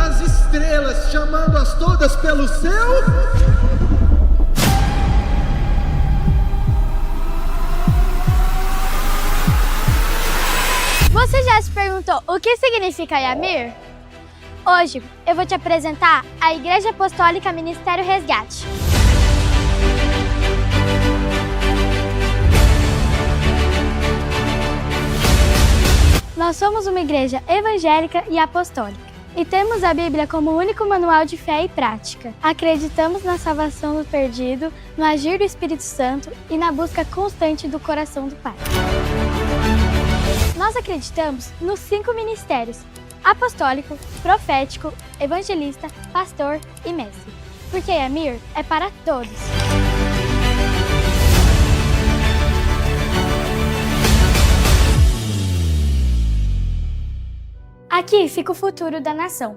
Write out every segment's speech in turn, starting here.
das estrelas, chamando-as todas pelo seu... Você já se perguntou o que significa Yamir? Hoje eu vou te apresentar a Igreja Apostólica Ministério Resgate. Nós somos uma igreja evangélica e apostólica e temos a Bíblia como único manual de fé e prática. Acreditamos na salvação do perdido, no agir do Espírito Santo e na busca constante do coração do Pai. Nós acreditamos nos 5 ministérios: apostólico, profético, evangelista, pastor e mestre. Porque Yamir é para todos. Aqui fica o futuro da nação.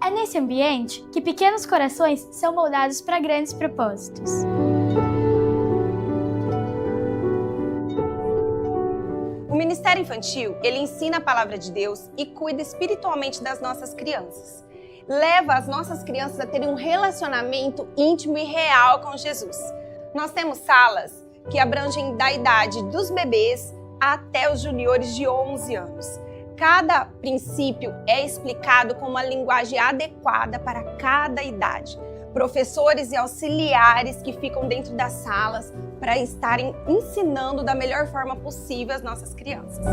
É nesse ambiente que pequenos corações são moldados para grandes propósitos. O Ministério Infantil, ele ensina a palavra de Deus e cuida espiritualmente das nossas crianças. Leva as nossas crianças a terem um relacionamento íntimo e real com Jesus. Nós temos salas que abrangem da idade dos bebês até os juniores de 11 anos. Cada princípio é explicado com uma linguagem adequada para cada idade. Professores e auxiliares que ficam dentro das salas para estarem ensinando da melhor forma possível as nossas crianças.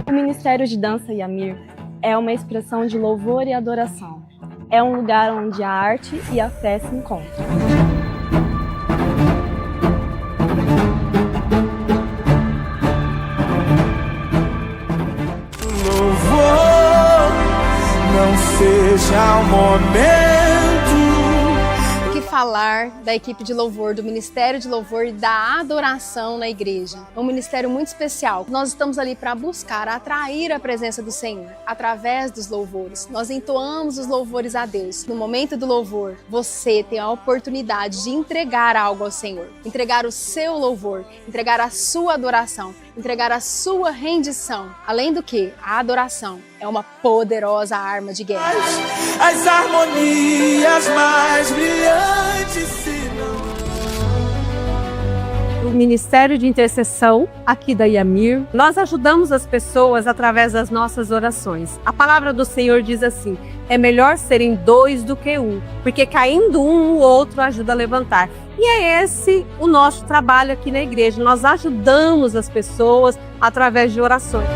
O Ministério de Dança Yamir é uma expressão de louvor e adoração. É um lugar onde a arte e a fé se encontram. Louvor, não seja o momento. O que falar da equipe de louvor, do Ministério de Louvor e da adoração na igreja? É um ministério muito especial. Nós estamos ali para buscar atrair a presença do Senhor através dos louvores. Nós entoamos os louvores a Deus. No momento do louvor, você tem a oportunidade de entregar algo ao Senhor, entregar o seu louvor, entregar a sua adoração, entregar a sua rendição. Além do que, a adoração é uma poderosa arma de guerra. As harmonias mais brilhantes se não... O Ministério de Intercessão aqui da Yamir, nós ajudamos as pessoas através das nossas orações. A palavra do Senhor diz assim: é melhor serem 2 do que 1, porque caindo um, o outro ajuda a levantar. E é esse o nosso trabalho aqui na igreja. Nós ajudamos as pessoas através de orações.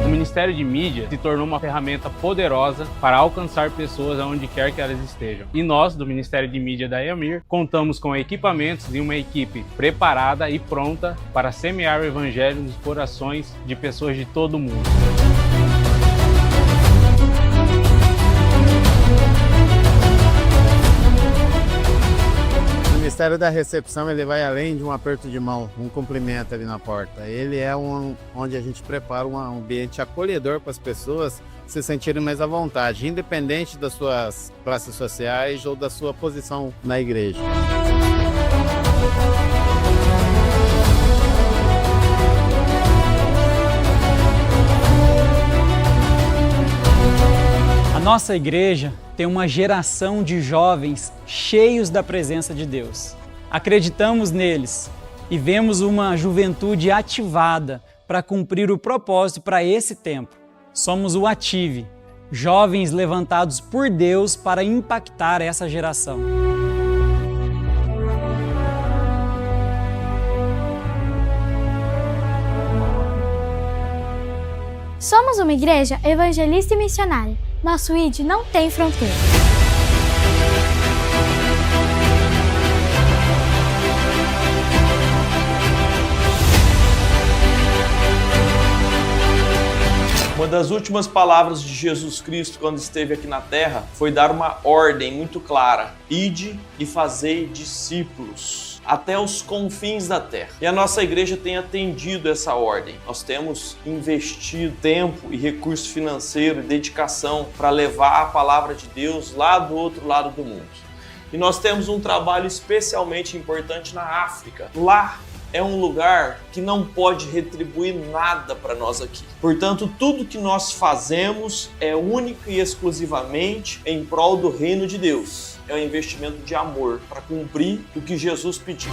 O Ministério de Mídia se tornou uma ferramenta poderosa para alcançar pessoas aonde quer que elas estejam. E nós, do Ministério de Mídia da Yamir, contamos com equipamentos e uma equipe preparada e pronta para semear o evangelho nos corações de pessoas de todo o mundo. O Ministério da Recepção, ele vai além de um aperto de mão, um cumprimento ali na porta. Ele é onde a gente prepara um ambiente acolhedor para as pessoas se sentirem mais à vontade, independente das suas classes sociais ou da sua posição na igreja. A nossa igreja tem uma geração de jovens cheios da presença de Deus. Acreditamos neles e vemos uma juventude ativada para cumprir o propósito para esse tempo. Somos o Ative, jovens levantados por Deus para impactar essa geração. Somos uma igreja evangelista e missionária. Nosso ID não tem fronteira. Uma das últimas palavras de Jesus Cristo quando esteve aqui na terra foi dar uma ordem muito clara: ide e fazei discípulos. até os confins da terra. E a nossa igreja tem atendido essa ordem. Nós temos investido tempo e recurso financeiro e dedicação para levar a palavra de Deus lá do outro lado do mundo. E nós temos um trabalho especialmente importante na África. Lá é um lugar que não pode retribuir nada para nós aqui. Portanto, tudo que nós fazemos é único e exclusivamente em prol do reino de Deus. É um investimento de amor para cumprir o que Jesus pediu.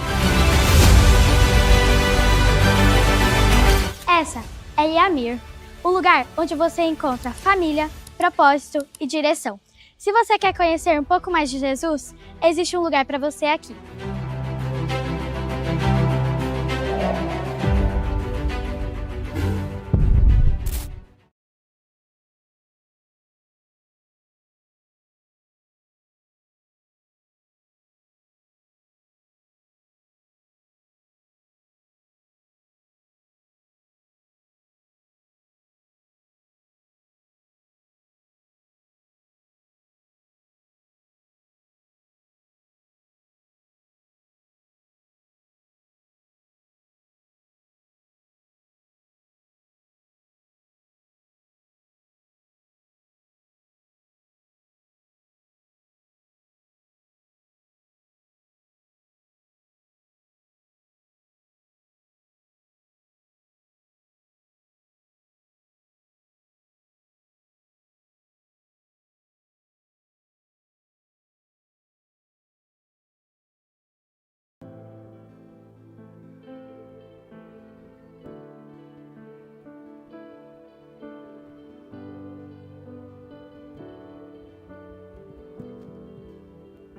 Essa é Yamir, o lugar onde você encontra família, propósito e direção. Se você quer conhecer um pouco mais de Jesus, existe um lugar para você aqui.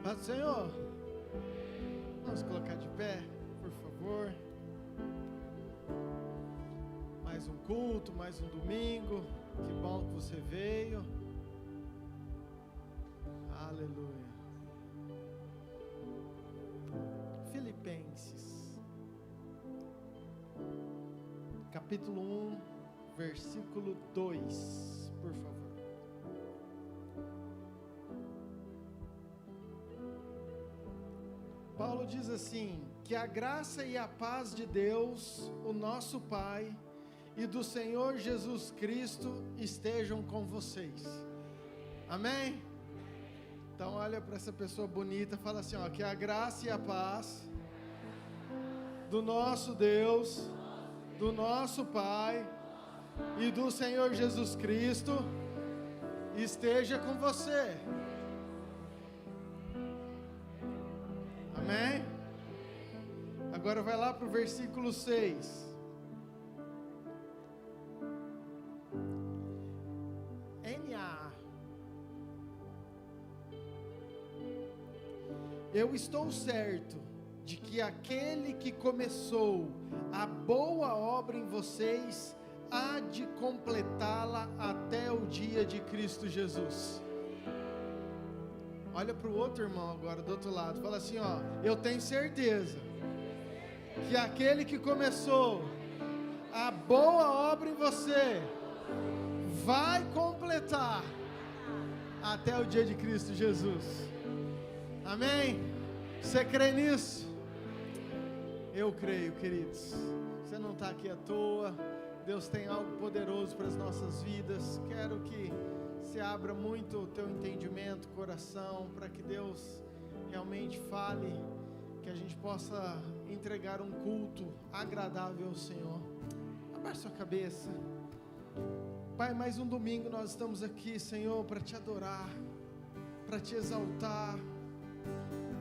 Paz do Senhor. Vamos colocar de pé, por favor. Mais um culto, mais um domingo. Que bom que você veio. Aleluia. Filipenses, capítulo 1, versículo 2, por favor. Paulo diz assim: que a graça e a paz de Deus, o nosso Pai, e do Senhor Jesus Cristo estejam com vocês. Amém? Então olha para essa pessoa bonita, fala assim, ó, que a graça e a paz do nosso Deus, do nosso Pai e do Senhor Jesus Cristo esteja com você. Amém? Agora vai lá para o versículo 6. NA. Eu estou certo de que aquele que começou a boa obra em vocês há de completá-la até o dia de Cristo Jesus. Olha para o outro irmão agora, do outro lado. Fala assim, ó. Eu tenho certeza que aquele que começou a boa obra em você vai completar até o dia de Cristo Jesus. Amém? Você crê nisso? Eu creio, queridos. Você não está aqui à toa. Deus tem algo poderoso para as nossas vidas. Quero que você abra muito o teu entendimento, coração, para que Deus realmente fale, que a gente possa entregar um culto agradável ao Senhor. Abaixe sua cabeça. Pai, mais um domingo nós estamos aqui, Senhor, para te adorar, para te exaltar,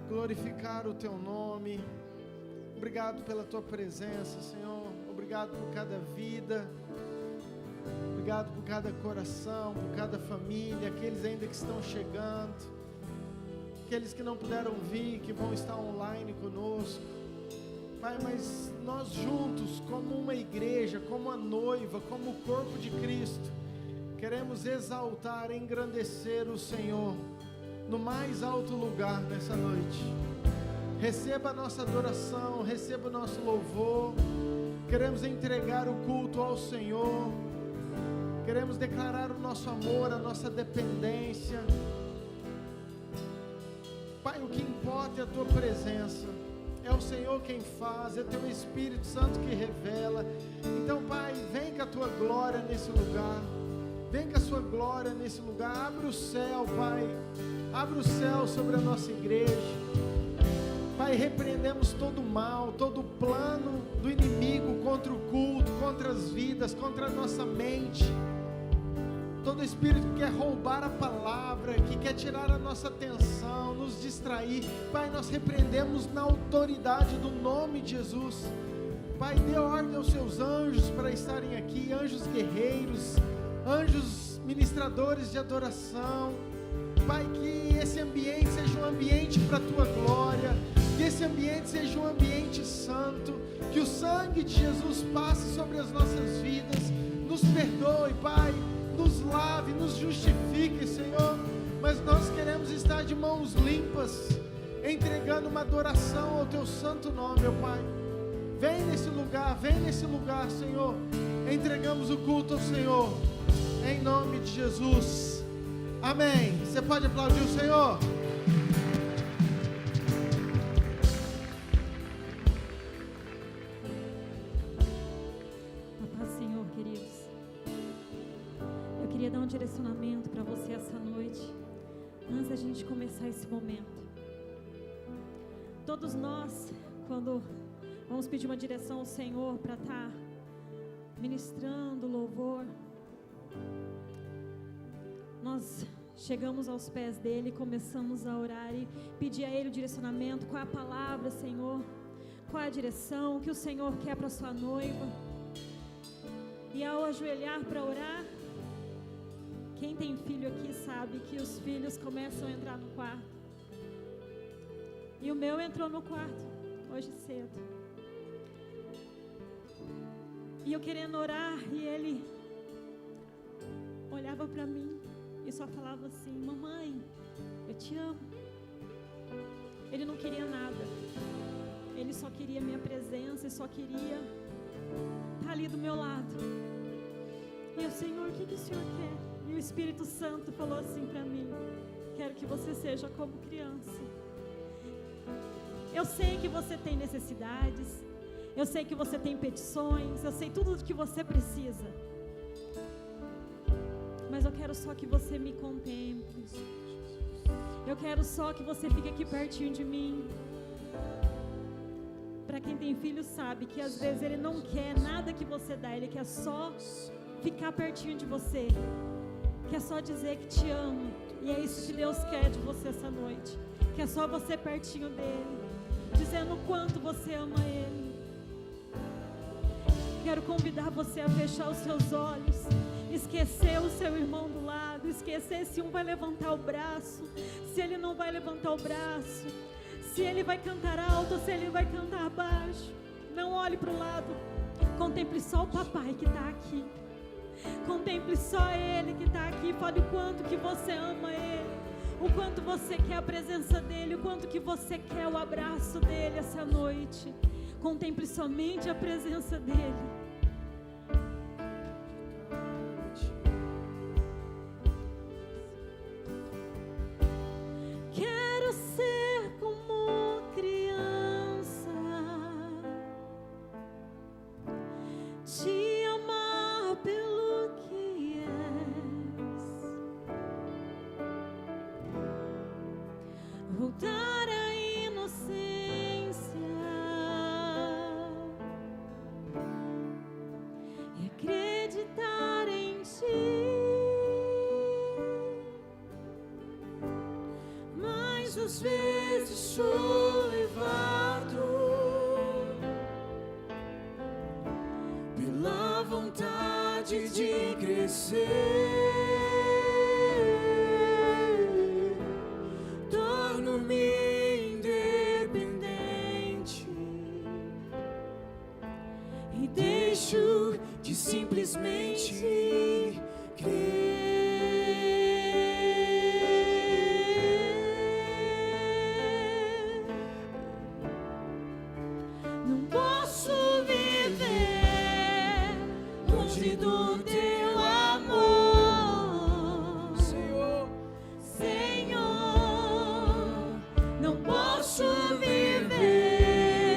glorificar o teu nome. Obrigado pela tua presença, Senhor. Obrigado por cada vida. Obrigado por cada coração, por cada família, aqueles ainda que estão chegando, aqueles que não puderam vir, que vão estar online conosco. Pai, mas nós juntos, como uma igreja, como a noiva, como o corpo de Cristo, queremos exaltar, engrandecer o Senhor no mais alto lugar nessa noite. Receba a nossa adoração, receba o nosso louvor. Queremos entregar o culto ao Senhor. Queremos declarar o nosso amor, a nossa dependência. Pai, o que importa é a tua presença, é o Senhor quem faz, é Teu Espírito Santo que revela. Então, Pai, vem com a Tua glória nesse lugar, vem com a Sua glória nesse lugar. Abre o céu, Pai, abre o céu sobre a nossa igreja. Pai, repreendemos todo o mal, todo o plano do inimigo contra o culto, contra as vidas, contra a nossa mente. Todo espírito que quer roubar a palavra, que quer tirar a nossa atenção, nos distrair, Pai, nós repreendemos na autoridade do nome de Jesus. Pai, dê ordem aos seus anjos para estarem aqui, anjos guerreiros, anjos ministradores de adoração. Pai, que esse ambiente seja um ambiente para a Tua glória, que esse ambiente seja um ambiente santo, que o sangue de Jesus passe sobre as nossas vidas, nos perdoe, Pai, nos lave, nos justifique, Senhor, mas nós queremos estar de mãos limpas, entregando uma adoração ao Teu santo nome, meu Pai. Vem nesse lugar, Senhor, entregamos o culto ao Senhor, em nome de Jesus, amém. Você pode aplaudir o Senhor? Senhor, queridos, eu queria dar um direcionamento para você essa noite, antes da gente começar esse momento. Todos nós, quando vamos pedir uma direção ao Senhor para estar ministrando louvor, nós chegamos aos pés dele, começamos a orar e pedir a ele o direcionamento, qual é a palavra, Senhor, qual é a direção que o Senhor quer para a sua noiva. E ao ajoelhar para orar, quem tem filho aqui sabe que os filhos começam a entrar no quarto. E o meu entrou no quarto hoje cedo. E eu querendo orar, e ele olhava para mim e só falava assim: mamãe, eu te amo. Ele não queria nada, ele só queria minha presença, e só queria estar ali do meu lado. E eu, Senhor, o que o Senhor quer? E o Espírito Santo falou assim para mim: quero que você seja como criança. Eu sei que você tem necessidades, eu sei que você tem petições, eu sei tudo o que você precisa, mas eu quero só que você me contemple. Eu quero só que você fique aqui pertinho de mim. Para quem tem filho sabe que às vezes ele não quer nada que você dá, ele quer só ficar pertinho de você, quer só dizer que te ama. E é isso que Deus quer de você essa noite, que é só você pertinho dele, dizendo o quanto você ama ele. Quero convidar você a fechar os seus olhos, esquecer o seu irmão do lado, esquecer se um vai levantar o braço, se ele não vai levantar o braço, se ele vai cantar alto ou se ele vai cantar baixo. Não olhe para o lado, contemple só o papai que está aqui, contemple só ele que está aqui. Fale o quanto que você ama ele, o quanto você quer a presença dele, o quanto que você quer o abraço dele essa noite. Contemple somente a presença dele. Quero ser como criança, te amar pelo que és, voltar à inocência e acreditar em ti. Mas às vezes sou levado pela vontade de crescer, torno-me independente e deixo de simplesmente crer. Não posso viver longe do teu amor, Senhor, Senhor. Não posso viver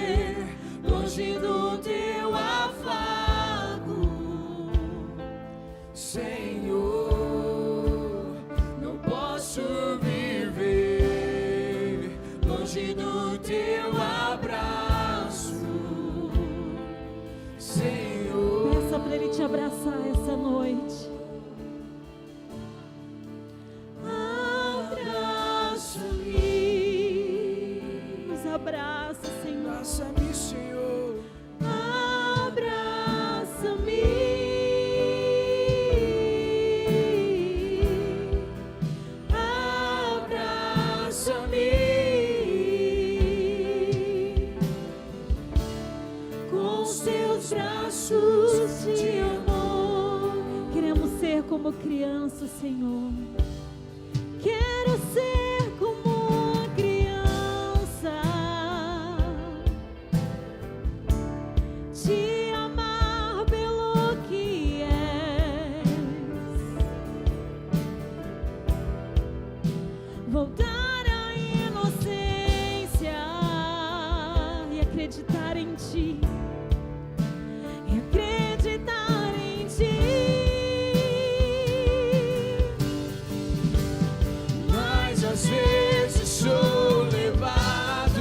seus braços de amor. Queremos ser como criança, Senhor. Quero ser como criança, te amar pelo que és, voltar à inocência e acreditar em ti, e acreditar em ti. Mas às vezes sou levado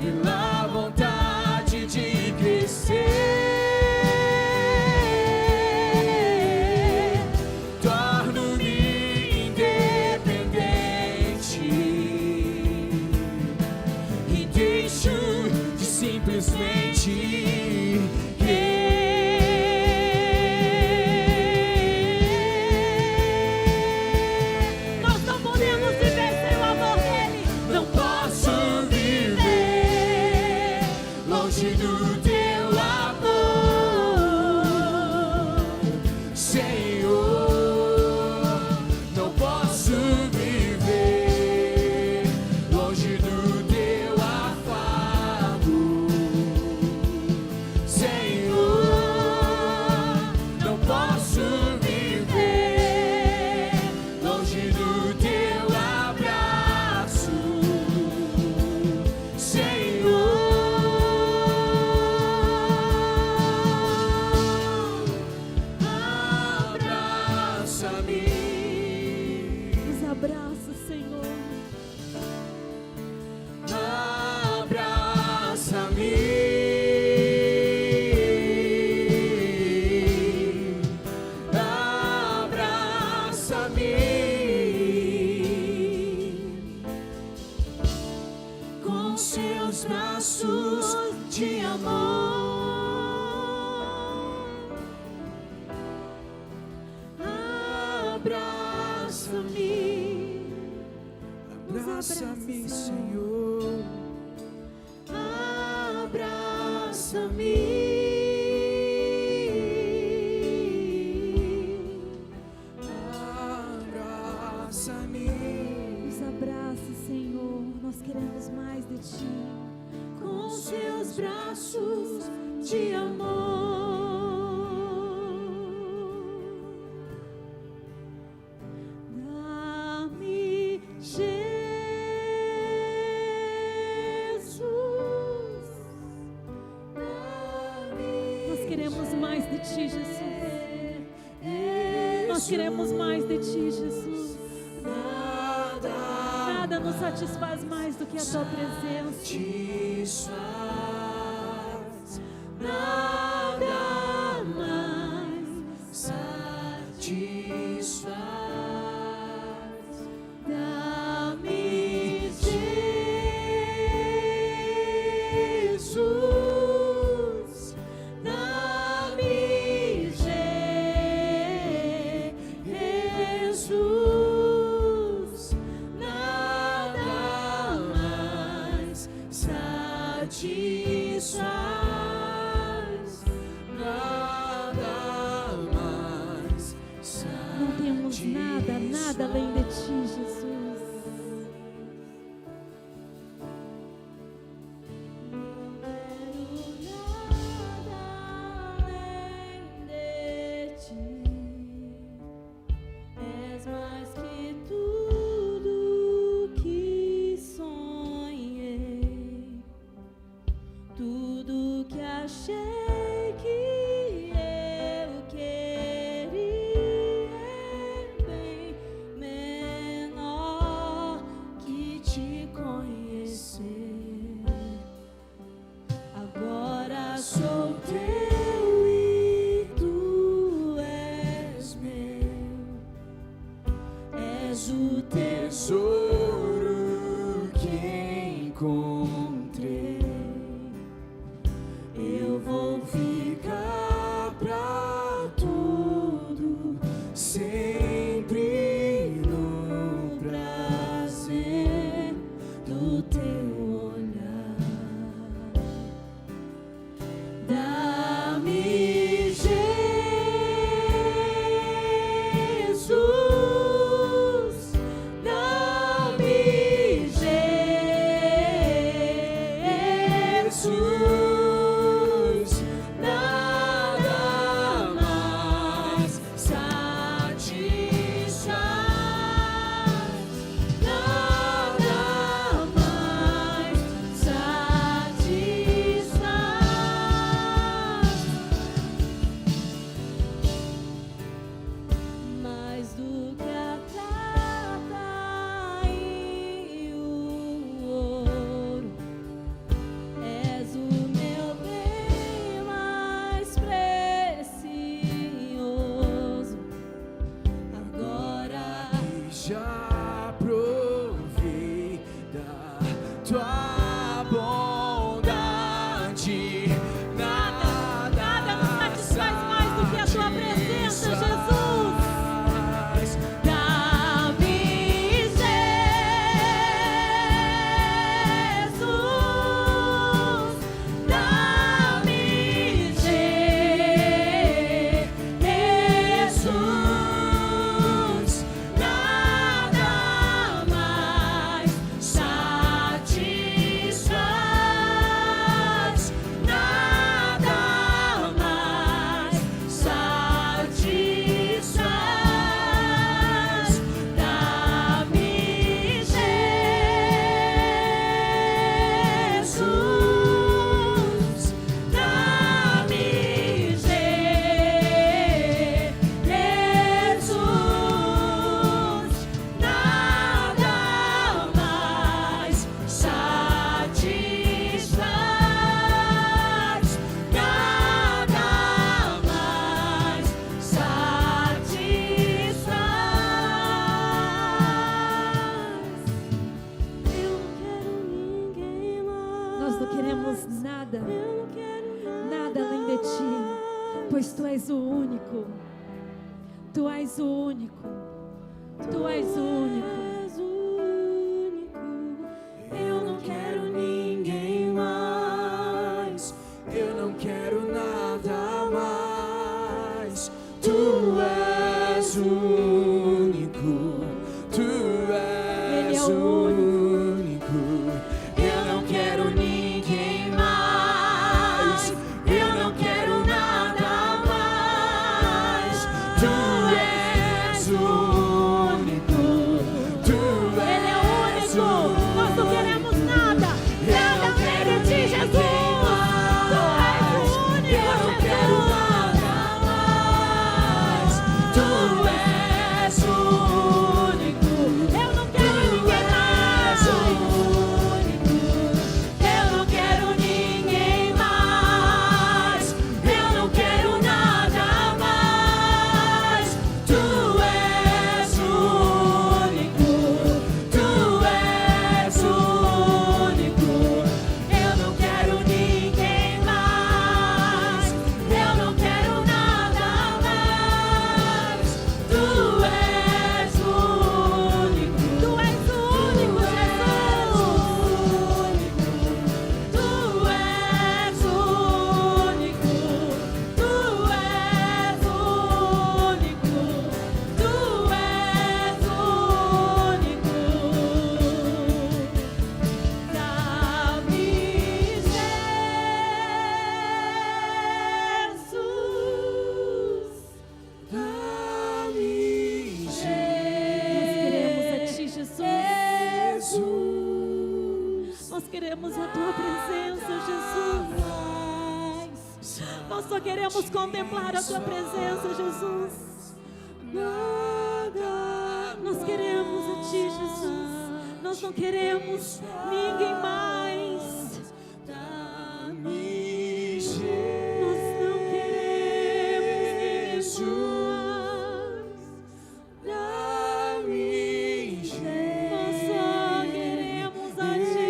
pela vontade de crescer, torno-me independente e deixo de simplesmente Nós não podemos viver sem o amor dele. não posso viver longe do teu amor, Senhor. Não posso viver longe do teu afago, Senhor. Não posso viver longe do teu abraço, Senhor. Abraça-me, Nos abraça, Senhor. abraça-me com seus braços de amor. Abraça-me. Abraça-me, Senhor. Abraça-me. Nos abraça, Senhor. Nós queremos mais de ti. Com seus braços de amor. Dá-me, Jesus. Nós queremos mais de ti, Jesus. Nós queremos mais de ti, Jesus. Nada nos satisfaz mais do que a tua presença. Nada mais satisfaz. Dá-me, Jesus. dá-me, Jesus. Nada mais satisfaz. Nada mais satisfaz. Não temos nada além de ti, Jesus. És mais que tudo que sonhei, tudo que achei que eu queria é bem menor que te conhecer. Agora sou teu e tu és meu. És o Tesouro que encontrei, eu vou ficar pra tudo, sempre no prazer do teu olhar. tua bondade. Nada nos satisfaz mais do que a tua presença, Jesus. Nada além de ti, pois tu és o único, tu és o único, tu és o único. Eu não quero ninguém mais, eu não quero nada mais. Tu és o único, tu és o único. Eu não quero ninguém mais, eu não quero nada mais. Tu és o único, tu Ele é o és único, nós não queremos nada além de ti, Jesus. Tu és o único, eu não quero nada mais. Tu és o único, eu não quero ninguém mais. eu não quero ninguém mais. Eu não quero nada mais. Tu és o único, tu és o único. Eu não quero ninguém mais. Eu não quero nada mais. Tu és o único, Tu és o único, Jesus. tu és o único, tu és o único, tu és o único. Dá-me Jesus, dá-me Nós queremos a ti, Jesus. Nós queremos a tua presença, Jesus. Nós só queremos contemplar a tua presença, Jesus. Nós queremos a ti, Jesus. Nós não queremos ninguém mais. Nós não queremos ninguém mais. Nós só queremos a ti,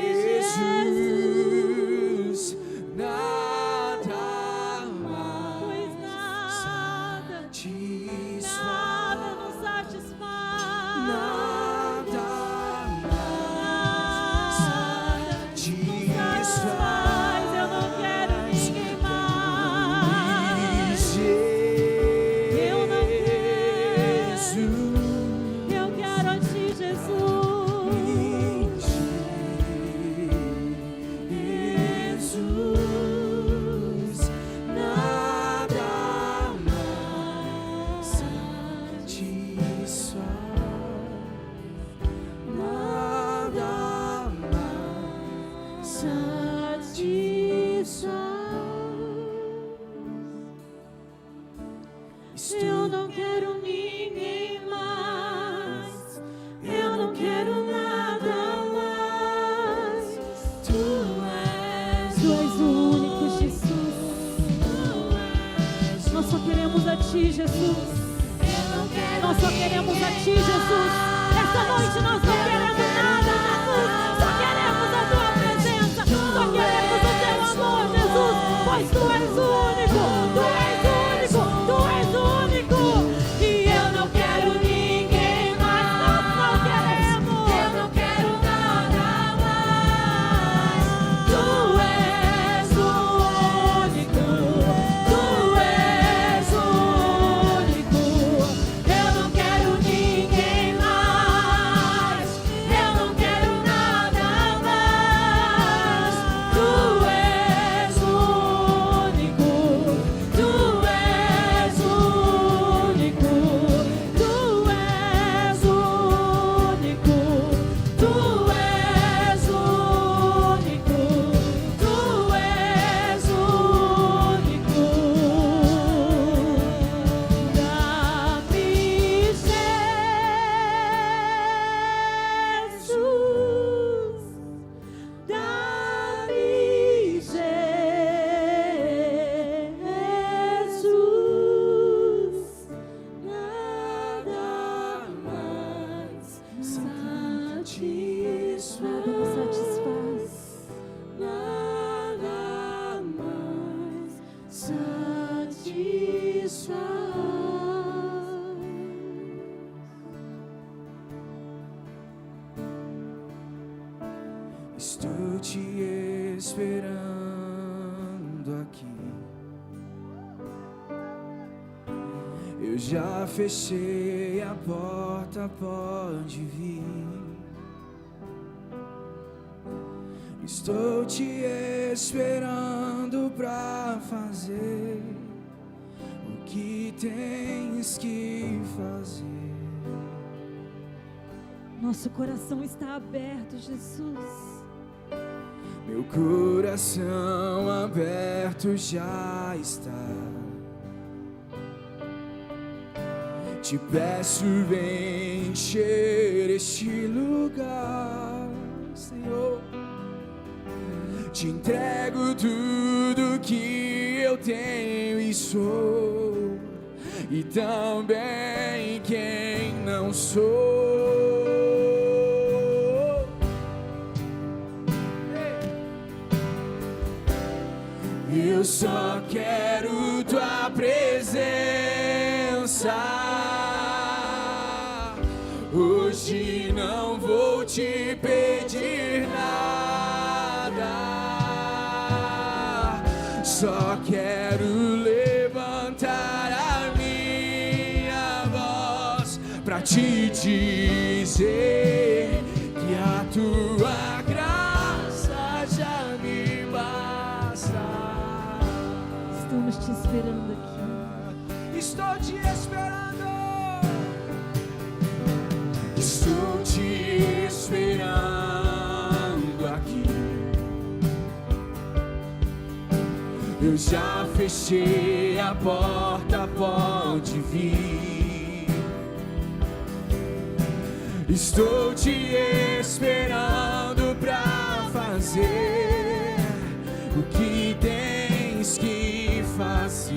Jesus. nada mais. Pois nada nos satisfaz. Nada mais. Nada nos satisfaz. Eu não quero ninguém mais. Eu não quero. Eu quero a ti, Jesus. Jesus, nada mais satisfaz. Nada mais satisfaz. Eu não quero ninguém mais. Eu não quero nada mais. Tu és o único, Jesus. Nós só queremos a ti, Jesus. Nós só queremos a ti, Jesus. Essa noite nós não queremos nada, Jesus. Só queremos a tua Estou te esperando aqui. Eu já fechei a porta, pode vir. Estou te esperando pra fazer o que tens que fazer. Nosso coração está aberto, Jesus. Meu coração aberto já está. Te peço, vem encher este lugar, Senhor. Te entrego tudo que eu tenho e sou, e também quem não sou. Eu só quero tua presença. Hoje não vou te pedir nada, só quero levantar a minha voz pra te dizer que a tua graça já me basta. Estamos te esperando aqui. Estou te esperando. Estou te esperando aqui. Eu já fechei a porta, pode vir. Estou te esperando pra fazer o que tens que fazer.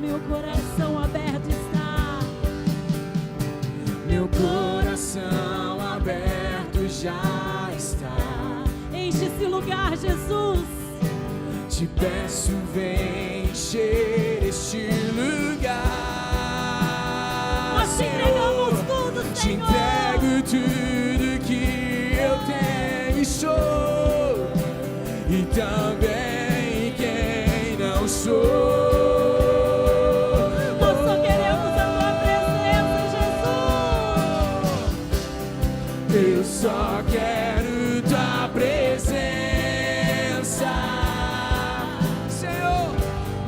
Meu coração aberto está. Meu coração aberto já está. Enche esse lugar, Jesus. Te peço, vem encher este lugar. Nós te entregamos tudo, Te Senhor. entrego tudo que eu tenho e sou, e também quem não sou. Nós só queremos a tua presença, Jesus. Eu só quero tua presença, Senhor.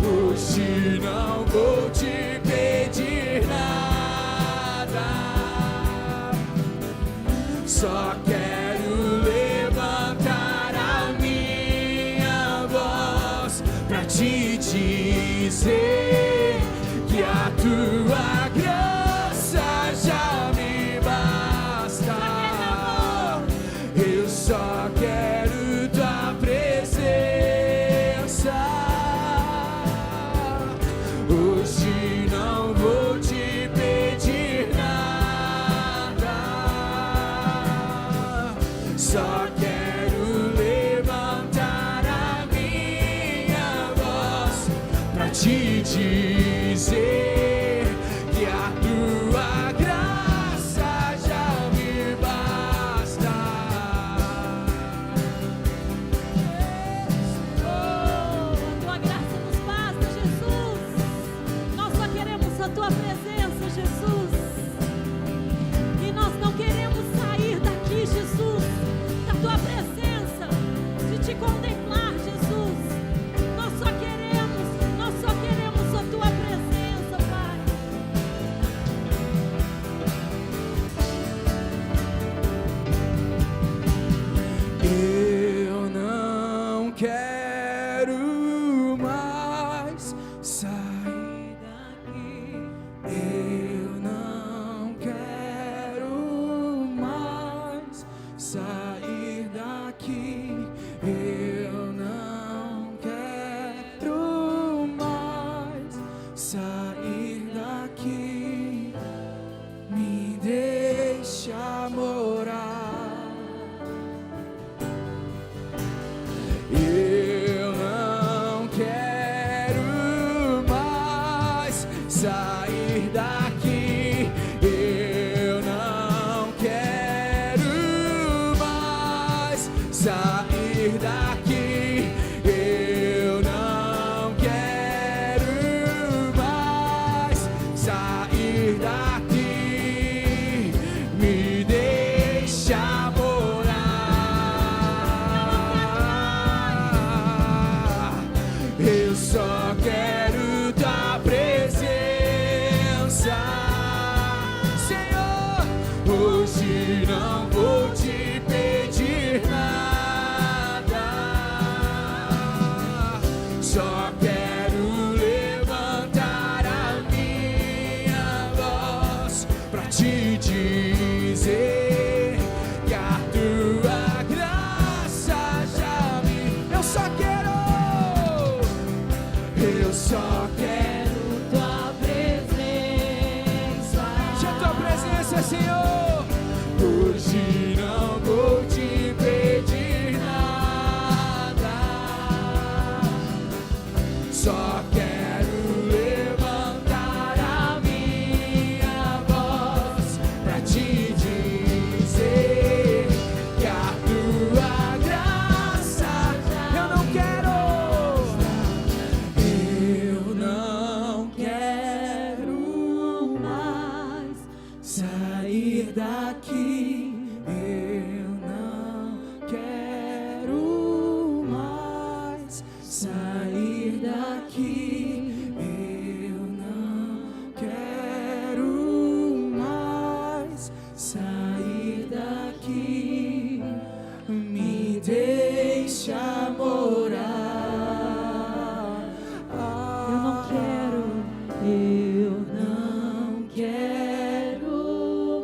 Hoje não vou te pedir nada, só quero levantar a minha voz pra te dizer que a tua graça já me basta. Eu só quero tua presença. Hoje não vou te pedir nada, só quero levantar a minha voz pra te dizer que a tua graça já me basta. Oh, a tua graça nos basta, Jesus. Nós só queremos a tua presença, Jesus. E nós não queremos sair daqui, Jesus, da tua presença, de te contemplar, Jesus. Nós só queremos a tua presença, Pai. Eu não quero mais sair daqui. Eu não quero mais sair daqui. Eu não quero mais sair daqui. Me deixa morar. Eu não quero mais sair daqui. Eu não quero mais sair daqui. Eu não quero mais sair daqui. Me deixa morar. Eu só quero tua presença, Senhor. Hoje não vou te pedir nada, só quero levantar a minha voz pra te dizer que a tua graça já me... Eu só quero tua presença, já tua presença, Senhor. Hoje não vou te pedir nada, só quero levantar a minha voz pra te dizer que a tua graça eu não quero mais sair daqui. Eu não quero mais sair daqui. Eu não quero mais sair daqui. Me deixa morar. Eu não quero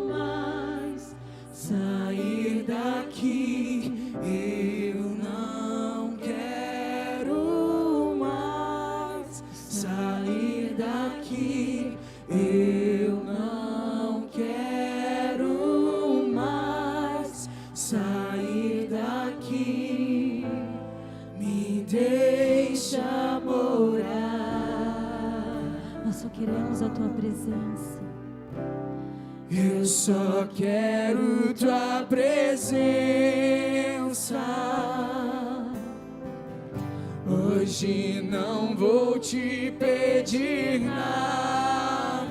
mais sair daqui. Eu não quero mais sair daqui. Eu não quero mais sair daqui. Me deixa morar. Nós só queremos a tua presença. Eu só quero tua presença. Hoje não vou te pedir nada,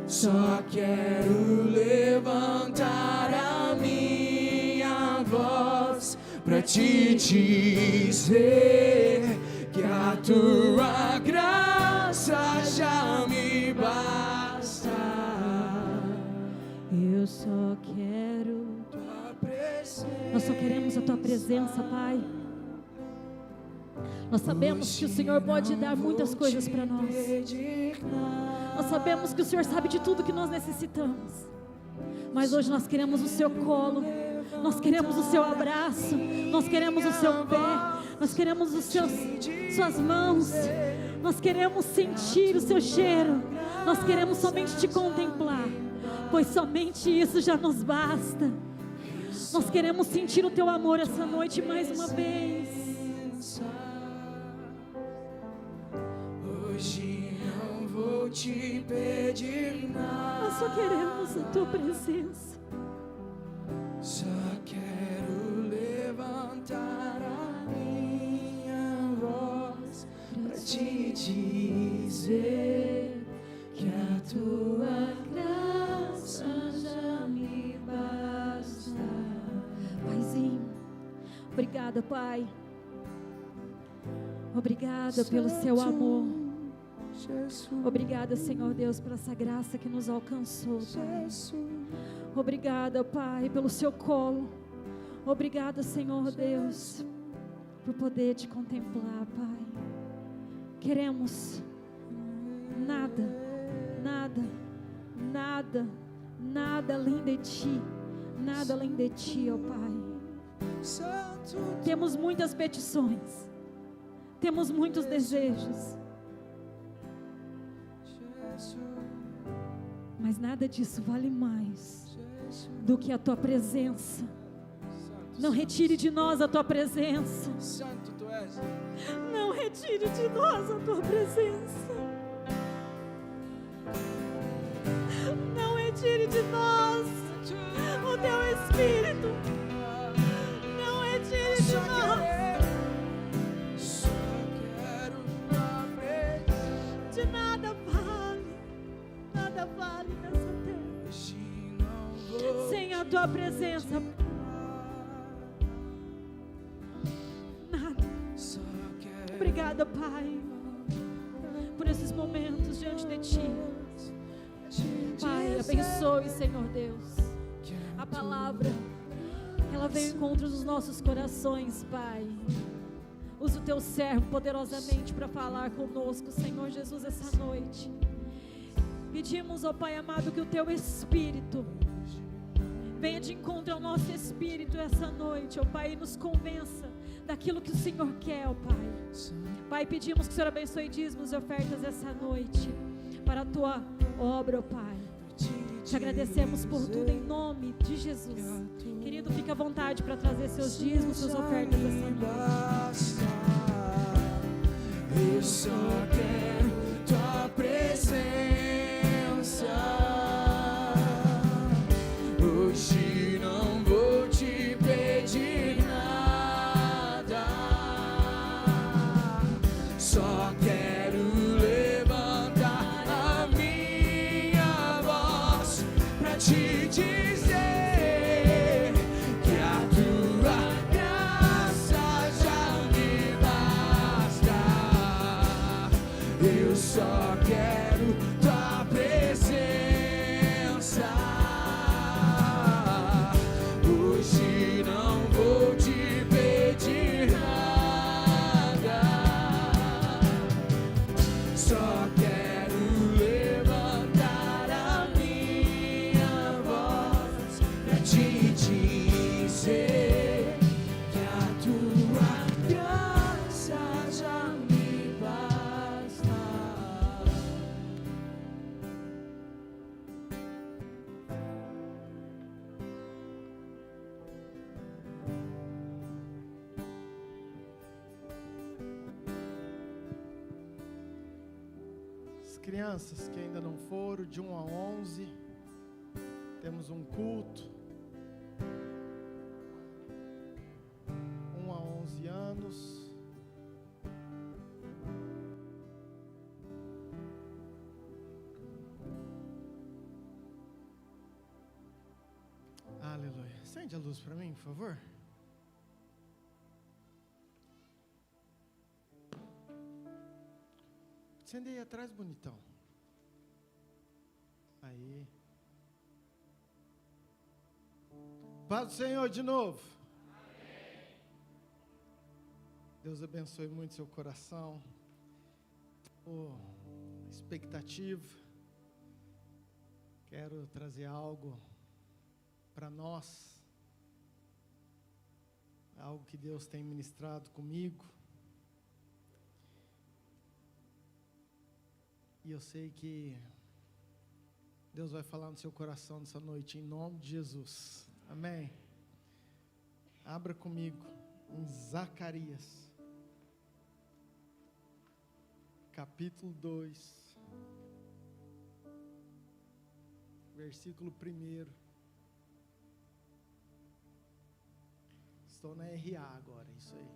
só quero levantar a minha voz pra te dizer que a tua graça já me basta. Eu só quero tua presença. Nós só queremos a tua presença, Pai. Nós sabemos que o Senhor pode dar muitas coisas para nós. Nós sabemos que o Senhor sabe de tudo que nós necessitamos. Mas hoje nós queremos o seu colo. Nós queremos o seu abraço. Nós queremos o seu pé. Nós queremos suas mãos. Nós queremos sentir o seu cheiro. Nós queremos somente te contemplar, pois somente isso já nos basta. Nós queremos sentir o teu amor essa noite mais uma vez. Hoje não vou te pedir nada, Nós só queremos a tua presença. só quero levantar a minha voz pra te dizer que a tua graça já me basta. Paizinho, obrigada, Pai. Obrigada pelo seu amor. Obrigada, Senhor Deus, por essa graça que nos alcançou, Pai. Obrigada, Pai, pelo seu colo. Obrigada, Senhor Deus, por poder te contemplar, Pai. Queremos nada além de Ti. Nada além de Ti, ó Pai. Temos muitas petições. Temos muitos desejos. Mas nada disso vale mais do que a tua presença. Não retire de nós a tua presença. Santo tu és. Não retire de nós a tua presença. Não retire de nós o teu Espírito. presença. Nada. Obrigada, Pai, por esses momentos diante de Ti. Pai, abençoe, Senhor Deus, a palavra, ela veio em encontro dos nossos corações, Pai. Usa o Teu servo poderosamente para falar conosco, Senhor Jesus, essa noite. Pedimos, ó Pai amado, que o Teu Espírito venha de encontro ao nosso espírito essa noite, ó Pai, e nos convença daquilo que o Senhor quer, ó Pai. Pai, pedimos que o Senhor abençoe dízimos e ofertas essa noite para a Tua obra, ó Pai. Te agradecemos por tudo em nome de Jesus. Querido, fique à vontade para trazer seus dízimos, suas ofertas essa noite. Eu só quero Tua presença. Hoje não vou te pedir nada, só quero levantar a minha voz pra te dizer que a Tua graça já me basta. Eu só quero Tua presença. Hoje não vou te pedir nada, só quero levantar a minha voz pra te dizer que a Tua graça já me basta. As crianças que ainda não foram, de 1 a 11, temos um culto. 1 a 11 anos. Aleluia. Acende a luz para mim, por favor. Acende aí atrás, bonitão. Aí. Paz do Senhor de novo. Amém. Deus abençoe muito seu coração. Expectativa. Quero trazer algo para nós. Algo que Deus tem ministrado comigo. E eu sei que Deus vai falar no seu coração nessa noite, em nome de Jesus. Amém? Abra comigo em Zacarias, capítulo 2, versículo 1. Estou na RA agora, isso aí.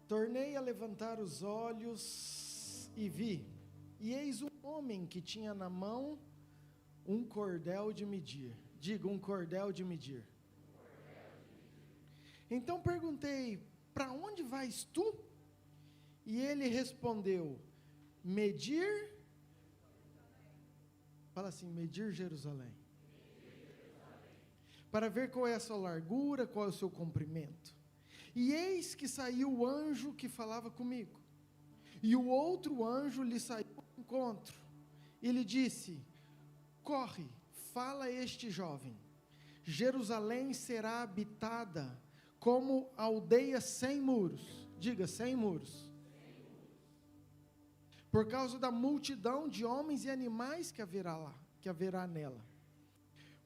Tornei a levantar os olhos e vi, e eis um homem que tinha na mão um cordel de medir. Diga, um cordel de medir. Então perguntei, para onde vais tu? E ele respondeu, medir, fala assim, medir Jerusalém. Para ver qual é a sua largura, qual é o seu comprimento. E eis que saiu o anjo que falava comigo. E o outro anjo lhe saiu ao encontro. E lhe disse, corre, fala a este jovem. Jerusalém será habitada como aldeia sem muros. Diga, sem muros. Por causa da multidão de homens e animais que haverá lá, que haverá nela.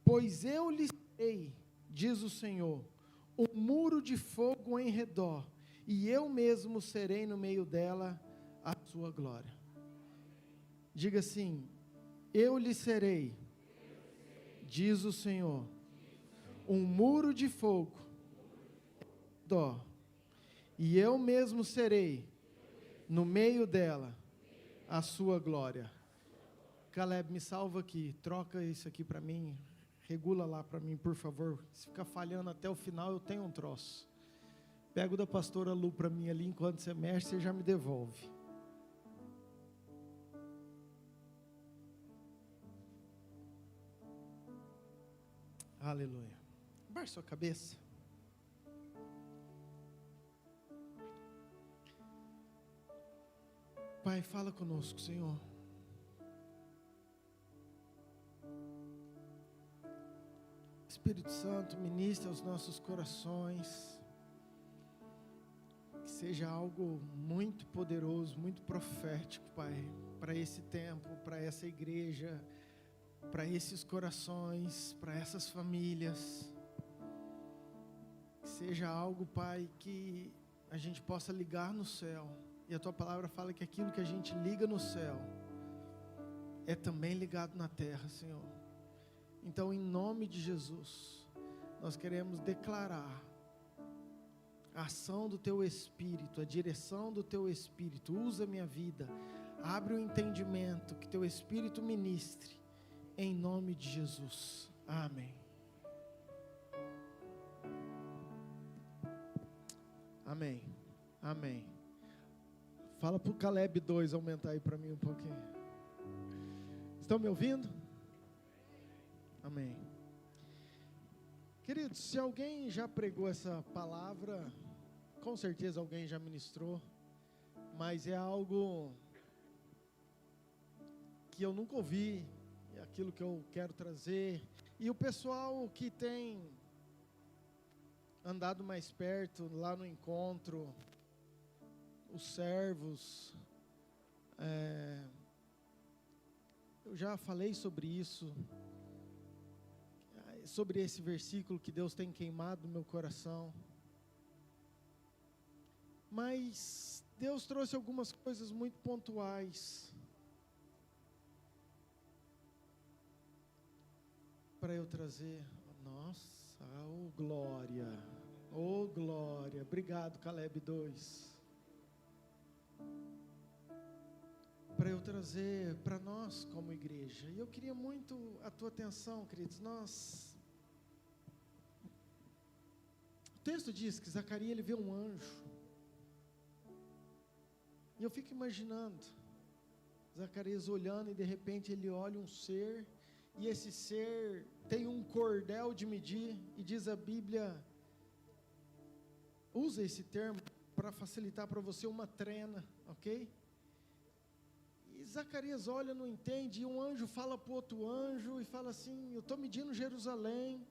Pois eu lhe serei, diz o Senhor, um muro de fogo em redor, e eu mesmo serei no meio dela a sua glória. Diga assim, eu lhe serei, diz o Senhor, um muro de fogo em redor, e eu mesmo serei no meio dela a sua glória. Caleb, me salva aqui, troca isso aqui para mim, regula lá para mim, por favor. Se ficar falhando até o final, eu tenho um troço. Pega o da pastora Lu para mim ali, enquanto você mexe, você já me devolve. Aleluia. Baixe sua cabeça. Pai, fala conosco, Senhor. Espírito Santo, ministra aos nossos corações. Que seja algo muito poderoso, muito profético, Pai, para esse tempo, para essa igreja, para esses corações, para essas famílias. Que seja algo, Pai, que a gente possa ligar no céu. E a Tua palavra fala que aquilo que a gente liga no céu é também ligado na terra, Senhor. Então, em nome de Jesus, nós queremos declarar a ação do Teu Espírito, a direção do Teu Espírito. Usa a minha vida, abre o entendimento, que Teu Espírito ministre, em nome de Jesus. Amém. Amém. Amém. Fala para o Caleb 2 aumentar aí para mim um pouquinho. Estão me ouvindo? Amém. Queridos, se alguém já pregou essa palavra, com certeza alguém já ministrou, mas é algo que eu nunca ouvi, é aquilo que eu quero trazer. E o pessoal que tem andado mais perto, lá no encontro, os servos, eu já falei sobre isso, sobre esse versículo que Deus tem queimado no meu coração. Mas Deus trouxe algumas coisas muito pontuais para eu trazer. Nossa, oh glória, oh glória. Obrigado, Caleb 2. Para eu trazer para nós como igreja. E eu queria muito a tua atenção, queridos. O texto diz que Zacarias ele vê um anjo. E eu fico imaginando Zacarias olhando e de repente ele olha um ser, e esse ser tem um cordel de medir, e diz a Bíblia, usa esse termo para facilitar para você, uma trena, ok? E Zacarias olha, não entende, e um anjo fala para o outro anjo, e fala assim, eu estou medindo Jerusalém,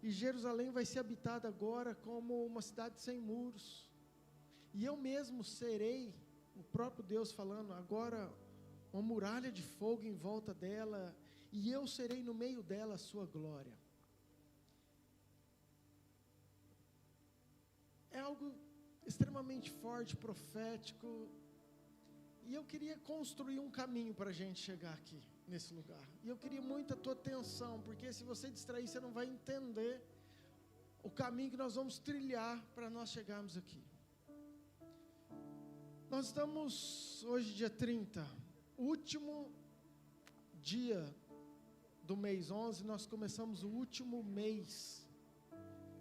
e Jerusalém vai ser habitada agora como uma cidade sem muros, e eu mesmo serei, o próprio Deus falando, agora uma muralha de fogo em volta dela, e eu serei no meio dela a sua glória. É algo extremamente forte, profético, e eu queria construir um caminho para a gente chegar aqui, nesse lugar, e eu queria muito a tua atenção, porque se você distrair, você não vai entender o caminho que nós vamos trilhar para nós chegarmos aqui. Nós estamos hoje dia 30, último dia do mês 11, nós começamos o último mês,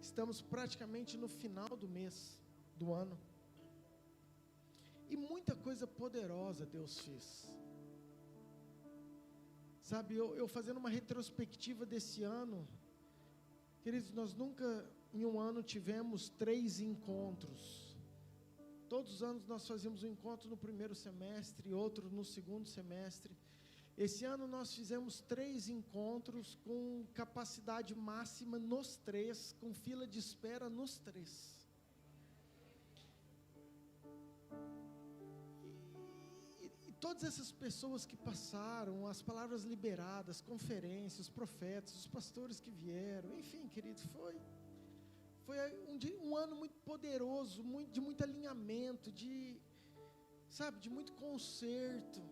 estamos praticamente no final do mês, do ano, e muita coisa poderosa Deus fez, sabe, eu fazendo uma retrospectiva desse ano, queridos, nós nunca em um ano tivemos 3 encontros, todos os anos nós fazíamos um encontro no primeiro semestre, outro no segundo semestre. Esse ano nós fizemos 3 encontros com capacidade máxima nos 3, com fila de espera nos 3. E todas essas pessoas que passaram, as palavras liberadas, conferências, os profetas, os pastores que vieram, enfim, querido, foi um ano muito poderoso, de muito alinhamento, de muito conserto.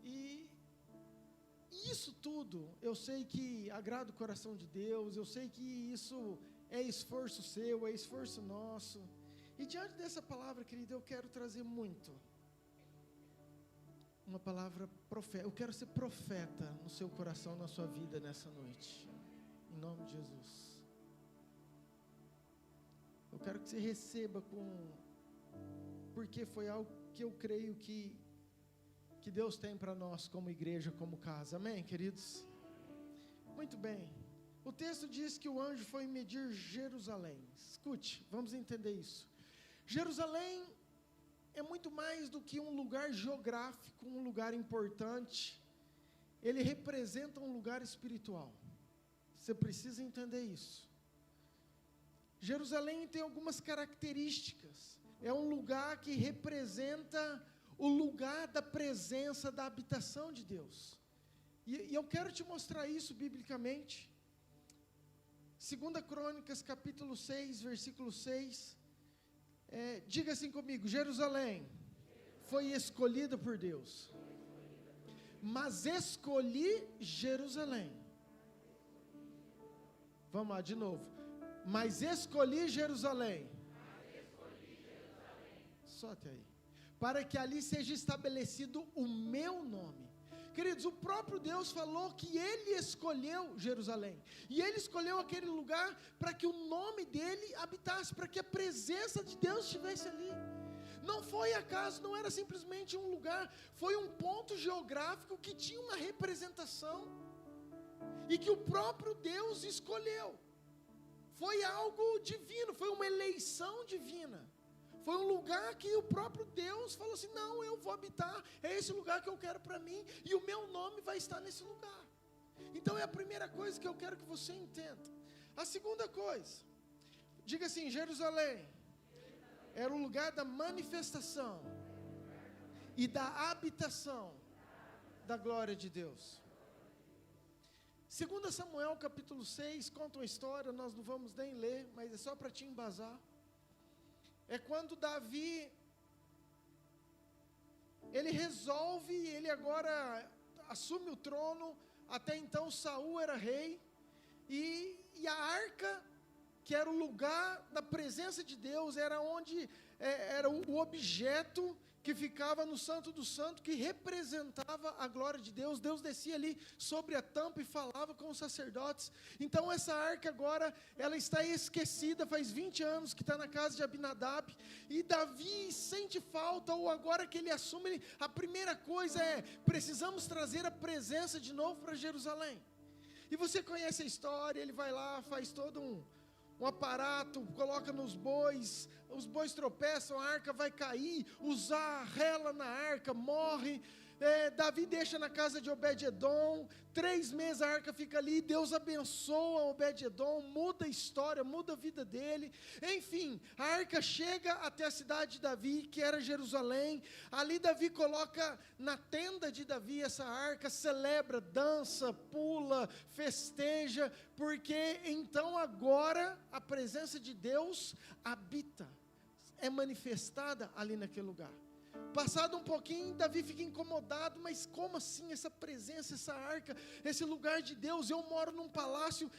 E isso tudo, eu sei que agrada o coração de Deus, eu sei que isso é esforço seu, é esforço nosso. E diante dessa palavra, querido, eu quero trazer muito uma palavra profeta. Eu quero ser profeta no seu coração, na sua vida nessa noite. Em nome de Jesus. Eu quero que você receba porque foi algo que eu creio que Deus tem para nós como igreja, como casa. Amém, queridos? Muito bem. O texto diz que o anjo foi medir Jerusalém. Escute, vamos entender isso. Jerusalém é muito mais do que um lugar geográfico, um lugar importante. Ele representa um lugar espiritual. Você precisa entender isso. Jerusalém tem algumas características. É um lugar que representa o lugar da presença, da habitação de Deus. E eu quero te mostrar isso biblicamente. 2 Crônicas, capítulo 6, versículo 6. Diga assim comigo: Jerusalém foi escolhida por Deus, mas escolhi Jerusalém. Vamos lá, de novo. Mas escolhi Jerusalém. Só até aí. Para que ali seja estabelecido o meu nome. Queridos, o próprio Deus falou que Ele escolheu Jerusalém. E Ele escolheu aquele lugar para que o nome dEle habitasse, para que a presença de Deus estivesse ali. Não foi acaso, não era simplesmente um lugar, foi um ponto geográfico que tinha uma representação. E que o próprio Deus escolheu. Foi algo divino, foi uma eleição divina. Foi um lugar que o próprio Deus falou assim: não, eu vou habitar, é esse lugar que eu quero para mim, e o meu nome vai estar nesse lugar. Então é a primeira coisa que eu quero que você entenda. A segunda coisa, diga assim: Jerusalém era o lugar da manifestação e da habitação da glória de Deus. 2 Samuel capítulo 6, conta uma história, nós não vamos nem ler, mas é só para te embasar. É quando Davi, ele agora assume o trono. Até então Saul era rei, e a arca, que era o lugar da presença de Deus, era onde era o objeto que ficava no Santo do Santo, que representava a glória de Deus. Deus descia ali sobre a tampa e falava com os sacerdotes. Então essa arca agora, ela está esquecida, faz 20 anos que está na casa de Abinadab, e Davi sente falta, ou agora que ele assume, a primeira coisa é: precisamos trazer a presença de novo para Jerusalém. E você conhece a história, ele vai lá, faz todo um aparato, coloca nos bois, os bois tropeçam, a arca vai cair, Uzá rela na arca, morre. Davi deixa na casa de Obed-edom, 3 meses a arca fica ali, Deus abençoa Obed-edom, muda a história, muda a vida dele. Enfim, a arca chega até a cidade de Davi, que era Jerusalém. Ali Davi coloca na tenda de Davi essa arca, celebra, dança, pula, festeja, porque então agora a presença de Deus habita, é manifestada ali naquele lugar. Passado um pouquinho, Davi fica incomodado: mas como assim essa presença, essa arca, esse lugar de Deus? Eu moro num palácio,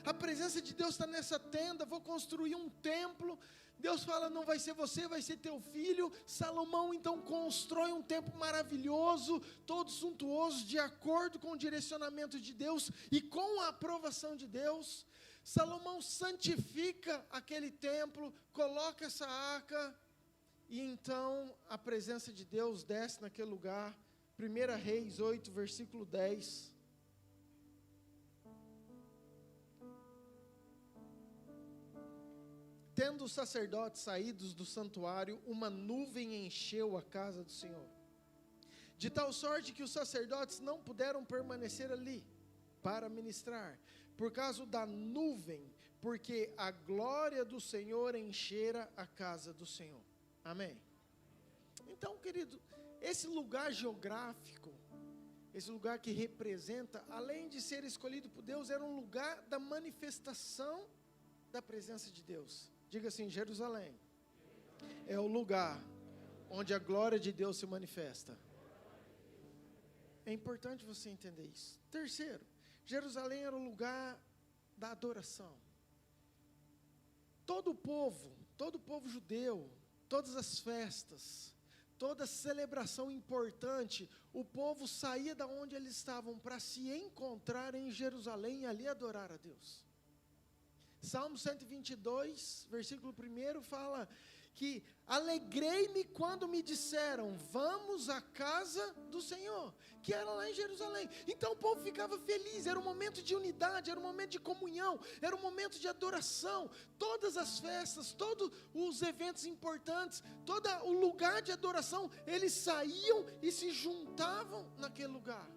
a presença de Deus está nessa tenda, vou construir um templo. Deus fala: não vai ser você, vai ser teu filho. Salomão então constrói um templo maravilhoso, todo suntuoso, de acordo com o direcionamento de Deus e com a aprovação de Deus. Salomão santifica aquele templo, coloca essa arca, e então a presença de Deus desce naquele lugar. 1 Reis 8, versículo 10. Tendo os sacerdotes saídos do santuário, uma nuvem encheu a casa do Senhor, de tal sorte que os sacerdotes não puderam permanecer ali para ministrar, por causa da nuvem, porque a glória do Senhor enchera a casa do Senhor. Amém? Então, querido, esse lugar geográfico, esse lugar que representa, além de ser escolhido por Deus, era um lugar da manifestação da presença de Deus. Diga assim: Jerusalém é o lugar onde a glória de Deus se manifesta. É importante você entender isso. Terceiro, Jerusalém era o lugar da adoração. Todo o povo judeu, todas as festas, toda celebração importante, o povo saía da onde eles estavam para se encontrar em Jerusalém e ali adorar a Deus. Salmo 122, versículo 1 fala que alegrei-me quando me disseram, vamos à casa do Senhor, que era lá em Jerusalém. Então o povo ficava feliz, era um momento de unidade, era um momento de comunhão, era um momento de adoração. Todas as festas, todos os eventos importantes, todo o lugar de adoração, eles saíam e se juntavam naquele lugar.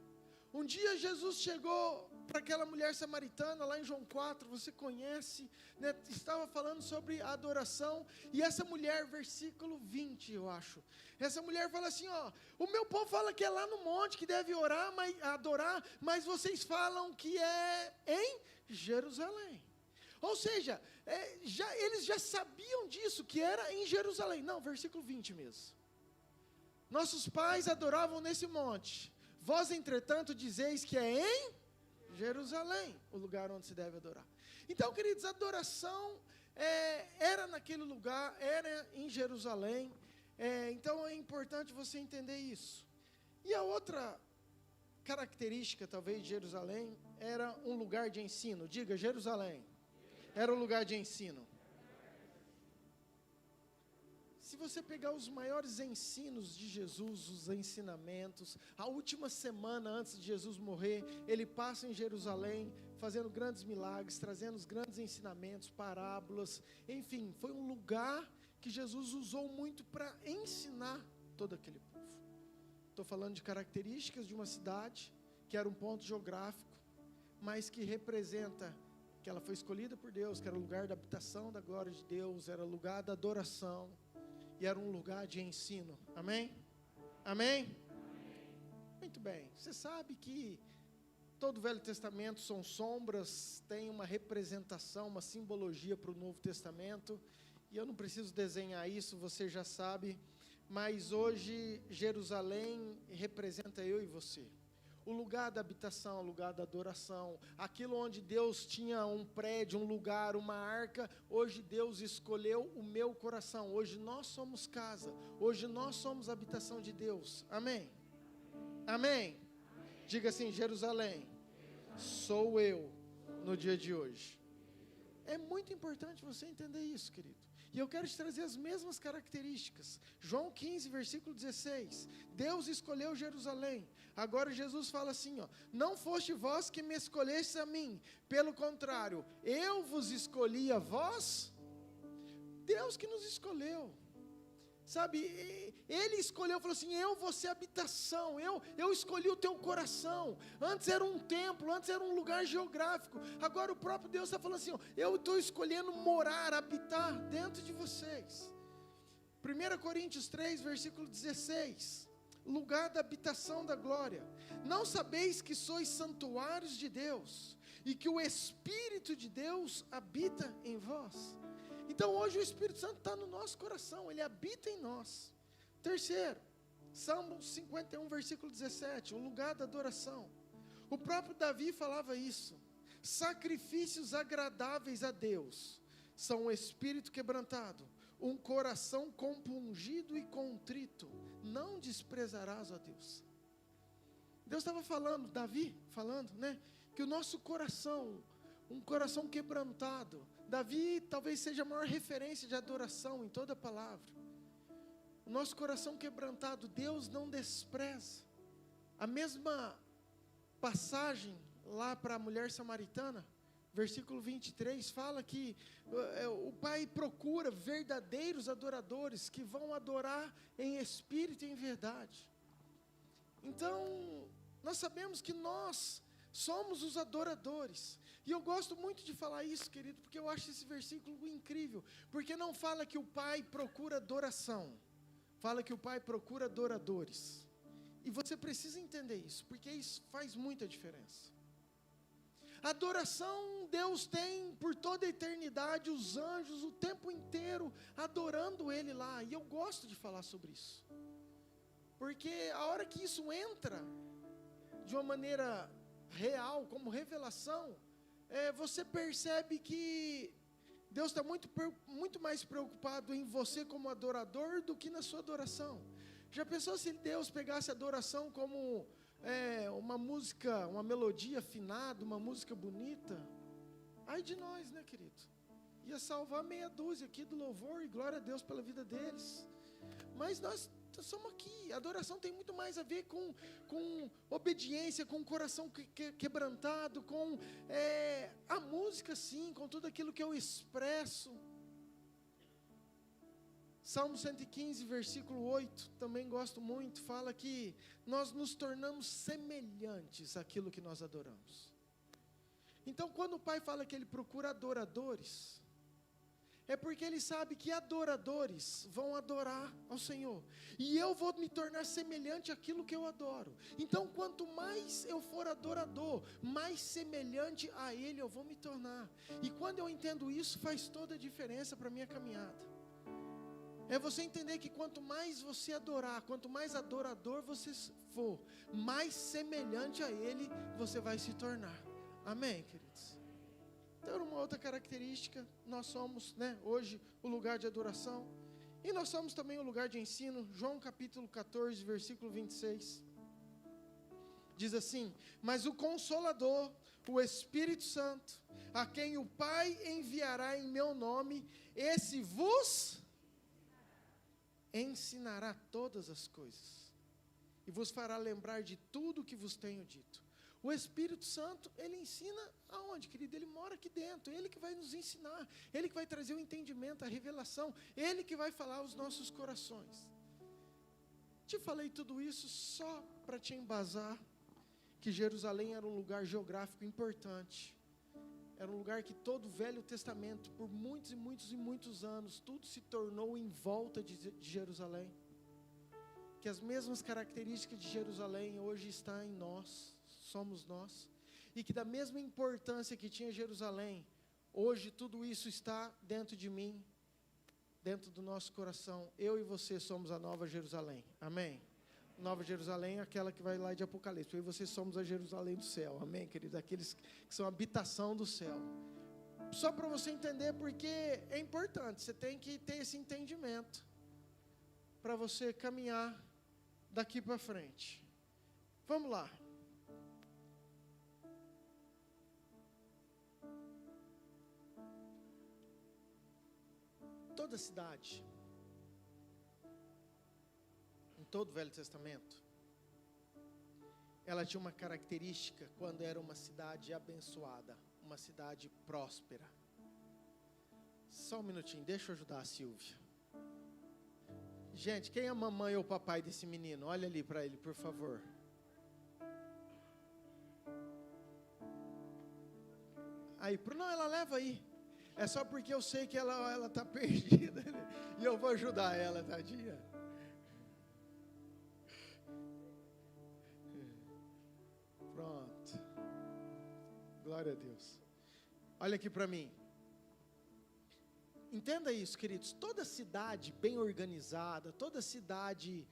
Um dia Jesus chegou para aquela mulher samaritana, lá em João 4, você conhece, né? Estava falando sobre a adoração, e essa mulher, versículo 20, eu acho, essa mulher fala assim, ó, o meu povo fala que é lá no monte que deve adorar, mas vocês falam que é em Jerusalém. Ou seja, eles já sabiam disso, que era em Jerusalém. Não, versículo 20 mesmo. Nossos pais adoravam nesse monte. Vós, entretanto, dizeis que é em Jerusalém, o lugar onde se deve adorar. Então, queridos, a adoração era naquele lugar, era em Jerusalém. Então, é importante você entender isso. E a outra característica, talvez, de Jerusalém, era um lugar de ensino. Diga, Jerusalém. Era um lugar de ensino. Se você pegar os maiores ensinos de Jesus, os ensinamentos, a última semana antes de Jesus morrer, ele passa em Jerusalém, fazendo grandes milagres, trazendo os grandes ensinamentos, parábolas, enfim, foi um lugar que Jesus usou muito para ensinar todo aquele povo. Estou falando de características de uma cidade, que era um ponto geográfico, mas que representa que ela foi escolhida por Deus, que era o lugar da habitação da glória de Deus, era o lugar da adoração, e era um lugar de ensino. Amém? Amém? Muito bem. Você sabe que todo o Velho Testamento são sombras, tem uma representação, uma simbologia para o Novo Testamento. E eu não preciso desenhar isso, você já sabe. Mas hoje Jerusalém representa eu e você. O lugar da habitação, o lugar da adoração, aquilo onde Deus tinha um prédio, um lugar, uma arca, hoje Deus escolheu o meu coração, hoje nós somos casa, hoje nós somos habitação de Deus, amém? Amém? Diga assim, Jerusalém, sou eu no dia de hoje. É muito importante você entender isso, querido. E eu quero te trazer as mesmas características. João 15, versículo 16. Deus escolheu Jerusalém. Agora Jesus fala assim, ó, não foste vós que me escolheste a mim. Pelo contrário, eu vos escolhi a vós. Deus que nos escolheu. Sabe, Ele escolheu, falou assim, eu vou ser habitação, eu escolhi o teu coração. Antes era um templo, antes era um lugar geográfico. Agora o próprio Deus está falando assim, ó, eu estou escolhendo morar, habitar dentro de vocês. 1 Coríntios 3, versículo 16. Lugar da habitação da glória. Não sabeis que sois santuários de Deus, e que o Espírito de Deus habita em vós. Então hoje o Espírito Santo está no nosso coração, ele habita em nós. Terceiro, Salmo 51, versículo 17, o lugar da adoração. O próprio Davi falava isso. Sacrifícios agradáveis a Deus são um espírito quebrantado, um coração compungido e contrito, não desprezarás a Deus. Deus estava falando, Davi falando, né, que o nosso coração, um coração quebrantado. Davi talvez seja a maior referência de adoração em toda a palavra. O nosso coração quebrantado, Deus não despreza. A mesma passagem lá para a mulher samaritana, versículo 23, fala que o Pai procura verdadeiros adoradores que vão adorar em espírito e em verdade. Então, nós sabemos que nós somos os adoradores. E eu gosto muito de falar isso, querido, porque eu acho esse versículo incrível. Porque não fala que o Pai procura adoração, fala que o Pai procura adoradores. E você precisa entender isso, porque isso faz muita diferença. Adoração, Deus tem por toda a eternidade os anjos o tempo inteiro adorando Ele lá. E eu gosto de falar sobre isso, porque a hora que isso entra de uma maneira real, como revelação, você percebe que Deus está muito mais preocupado em você como adorador do que na sua adoração. Já pensou se Deus pegasse a adoração como uma música, uma melodia afinada, uma música bonita? Ai de nós, né, querido? Ia salvar meia dúzia aqui do louvor, e glória a Deus pela vida deles. Mas nós somos aqui. A adoração tem muito mais a ver com obediência, com o coração quebrantado, com a música, sim, com tudo aquilo que eu expresso. Salmo 115, versículo 8, também gosto muito, fala que nós nos tornamos semelhantes àquilo que nós adoramos. Então, quando o Pai fala que Ele procura adoradores, é porque Ele sabe que adoradores vão adorar ao Senhor. E eu vou me tornar semelhante àquilo que eu adoro. Então, quanto mais eu for adorador, mais semelhante a Ele eu vou me tornar. E quando eu entendo isso, faz toda a diferença para a minha caminhada. É você entender que quanto mais você adorar, quanto mais adorador você for, mais semelhante a Ele você vai se tornar. Amém, queridos? Então, uma outra característica, nós somos, hoje, o lugar de adoração. E nós somos também o lugar de ensino. João capítulo 14, versículo 26. Diz assim: mas o Consolador, o Espírito Santo, a quem o Pai enviará em meu nome, esse vos ensinará todas as coisas, e vos fará lembrar de tudo o que vos tenho dito. O Espírito Santo, Ele ensina aonde, querido? Ele mora aqui dentro, Ele que vai nos ensinar, Ele que vai trazer o entendimento, a revelação, Ele que vai falar aos nossos corações. Te falei tudo isso só para te embasar que Jerusalém era um lugar geográfico importante. Era um lugar que todo o Velho Testamento, por muitos e muitos e muitos anos, tudo se tornou em volta de Jerusalém. Que as mesmas características de Jerusalém hoje estão em nós, somos nós. E que da mesma importância que tinha Jerusalém, hoje tudo isso está dentro de mim, dentro do nosso coração. Eu e você somos a Nova Jerusalém, amém? Nova Jerusalém é aquela que vai lá de Apocalipse. Eu e você somos a Jerusalém do céu, amém, querido? Aqueles que são a habitação do céu. Só para você entender, porque é importante, você tem que ter esse entendimento para você caminhar daqui para frente. Vamos lá. Toda cidade, em todo o Velho Testamento, ela tinha uma característica quando era uma cidade abençoada, uma cidade próspera. Só um minutinho, deixa eu ajudar a Silvia. Gente, quem é a mamãe ou o papai desse menino? Olha ali para ele, por favor. Aí, não, ela leva aí. É só porque eu sei que ela está perdida, né? E eu vou ajudar ela, tadinha. Pronto. Glória a Deus. Olha aqui para mim. Entenda isso, queridos. Toda cidade bem organizada, toda cidade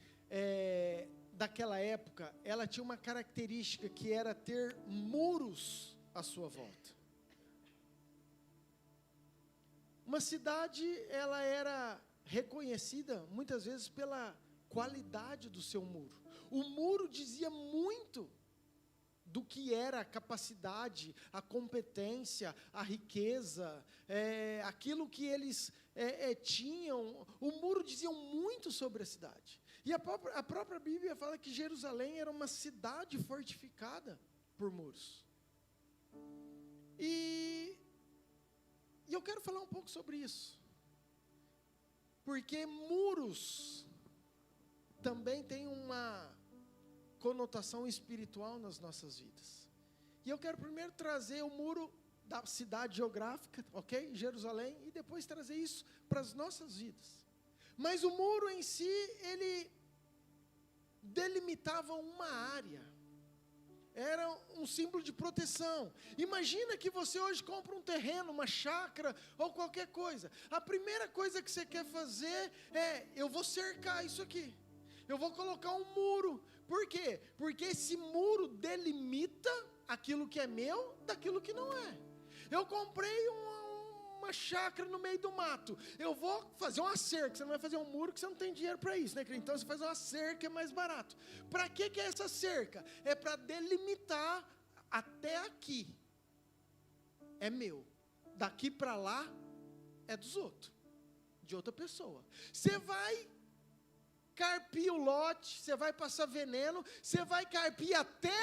daquela época, ela tinha uma característica que era ter muros à sua volta. Uma cidade, ela era reconhecida muitas vezes pela qualidade do seu muro. O muro dizia muito do que era a capacidade, a competência, a riqueza, aquilo que eles tinham. O muro dizia muito sobre a cidade. E a própria Bíblia fala que Jerusalém era uma cidade fortificada por muros. E eu quero falar um pouco sobre isso. Porque muros também têm uma conotação espiritual nas nossas vidas. E eu quero primeiro trazer o muro da cidade geográfica, ok? Jerusalém, e depois trazer isso para as nossas vidas. Mas o muro em si, ele delimitava uma área. Era um símbolo de proteção. Imagina que você hoje compra um terreno, uma chácara ou qualquer coisa. A primeira coisa que você quer fazer eu vou cercar isso aqui. Eu vou colocar um muro. Por quê? Porque esse muro delimita aquilo que é meu daquilo que não é. Eu comprei uma chácara no meio do mato. Eu vou fazer uma cerca. Você não vai fazer um muro que você não tem dinheiro para isso, né, querido? Então você faz uma cerca, é mais barato. Para que é essa cerca? É para delimitar até aqui. É meu. Daqui para lá é dos outros. De outra pessoa. Você vai carpir o lote, você vai passar veneno, você vai carpir até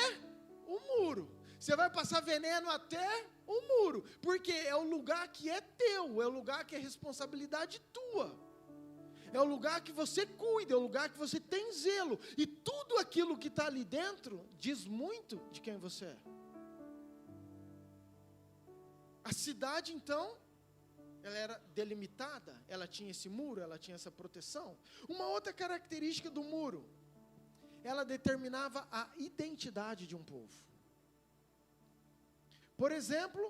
o muro. Você vai passar veneno até o muro, porque é o lugar que é teu, é o lugar que é responsabilidade tua. É o lugar que você cuida, é o lugar que você tem zelo. E tudo aquilo que está ali dentro diz muito de quem você é. A cidade, então, ela era delimitada, ela tinha esse muro, ela tinha essa proteção. Uma outra característica do muro, ela determinava a identidade de um povo. Por exemplo,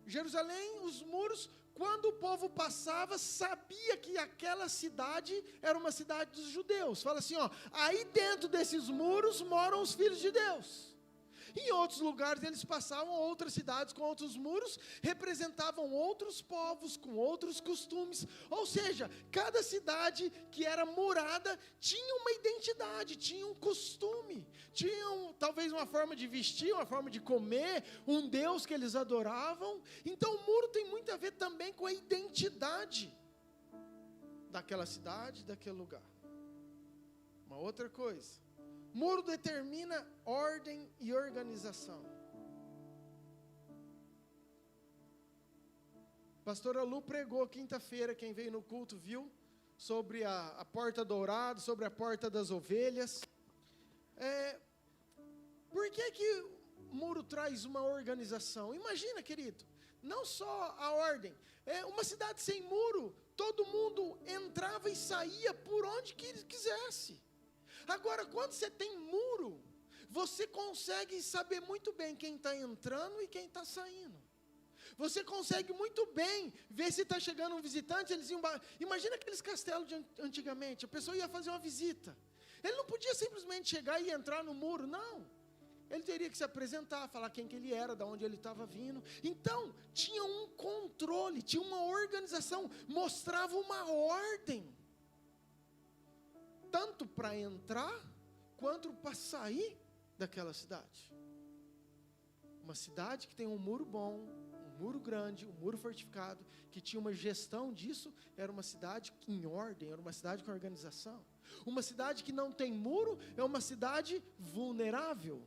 Jerusalém, os muros, quando o povo passava, sabia que aquela cidade era uma cidade dos judeus. Fala assim, ó, aí dentro desses muros moram os filhos de Deus. Em outros lugares eles passavam, outras cidades com outros muros, representavam outros povos, com outros costumes. Ou seja, cada cidade que era murada tinha uma identidade, tinha um costume, tinha talvez uma forma de vestir, uma forma de comer, um Deus que eles adoravam. Então o muro tem muito a ver também com a identidade daquela cidade, daquele lugar. Uma outra coisa. Muro determina ordem e organização. Pastora Lu pregou quinta-feira, quem veio no culto viu, sobre a porta dourada, sobre a porta das ovelhas. Por que o muro traz uma organização? Imagina, querido, não só a ordem. Uma cidade sem muro, todo mundo entrava e saía por onde quisesse. Agora, quando você tem muro, você consegue saber muito bem quem está entrando e quem está saindo. Você consegue muito bem ver se está chegando um visitante. Imagina aqueles castelos de antigamente, a pessoa ia fazer uma visita. Ele não podia simplesmente chegar e entrar no muro, não. Ele teria que se apresentar, falar quem que ele era, de onde ele estava vindo. Então, tinha um controle, tinha uma organização, mostrava uma ordem. Tanto para entrar, quanto para sair daquela cidade. Uma cidade que tem um muro bom, um muro grande, um muro fortificado, que tinha uma gestão disso, era uma cidade em ordem, era uma cidade com organização. Uma cidade que não tem muro, é uma cidade vulnerável.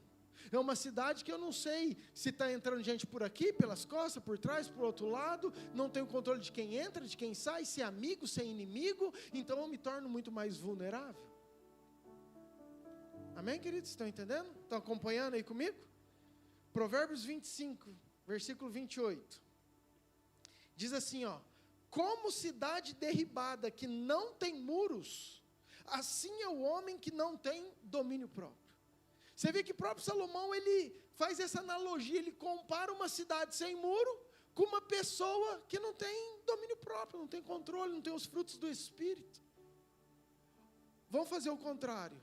É uma cidade que eu não sei se está entrando gente por aqui, pelas costas, por trás, por outro lado, não tenho controle de quem entra, de quem sai, se é amigo, se é inimigo, então eu me torno muito mais vulnerável. Amém, queridos? Estão entendendo? Estão acompanhando aí comigo? Provérbios 25, versículo 28. Diz assim, ó: como cidade derribada que não tem muros, assim é o homem que não tem domínio próprio. Você vê que o próprio Salomão, ele faz essa analogia, ele compara uma cidade sem muro com uma pessoa que não tem domínio próprio, não tem controle, não tem os frutos do Espírito. Vamos fazer o contrário.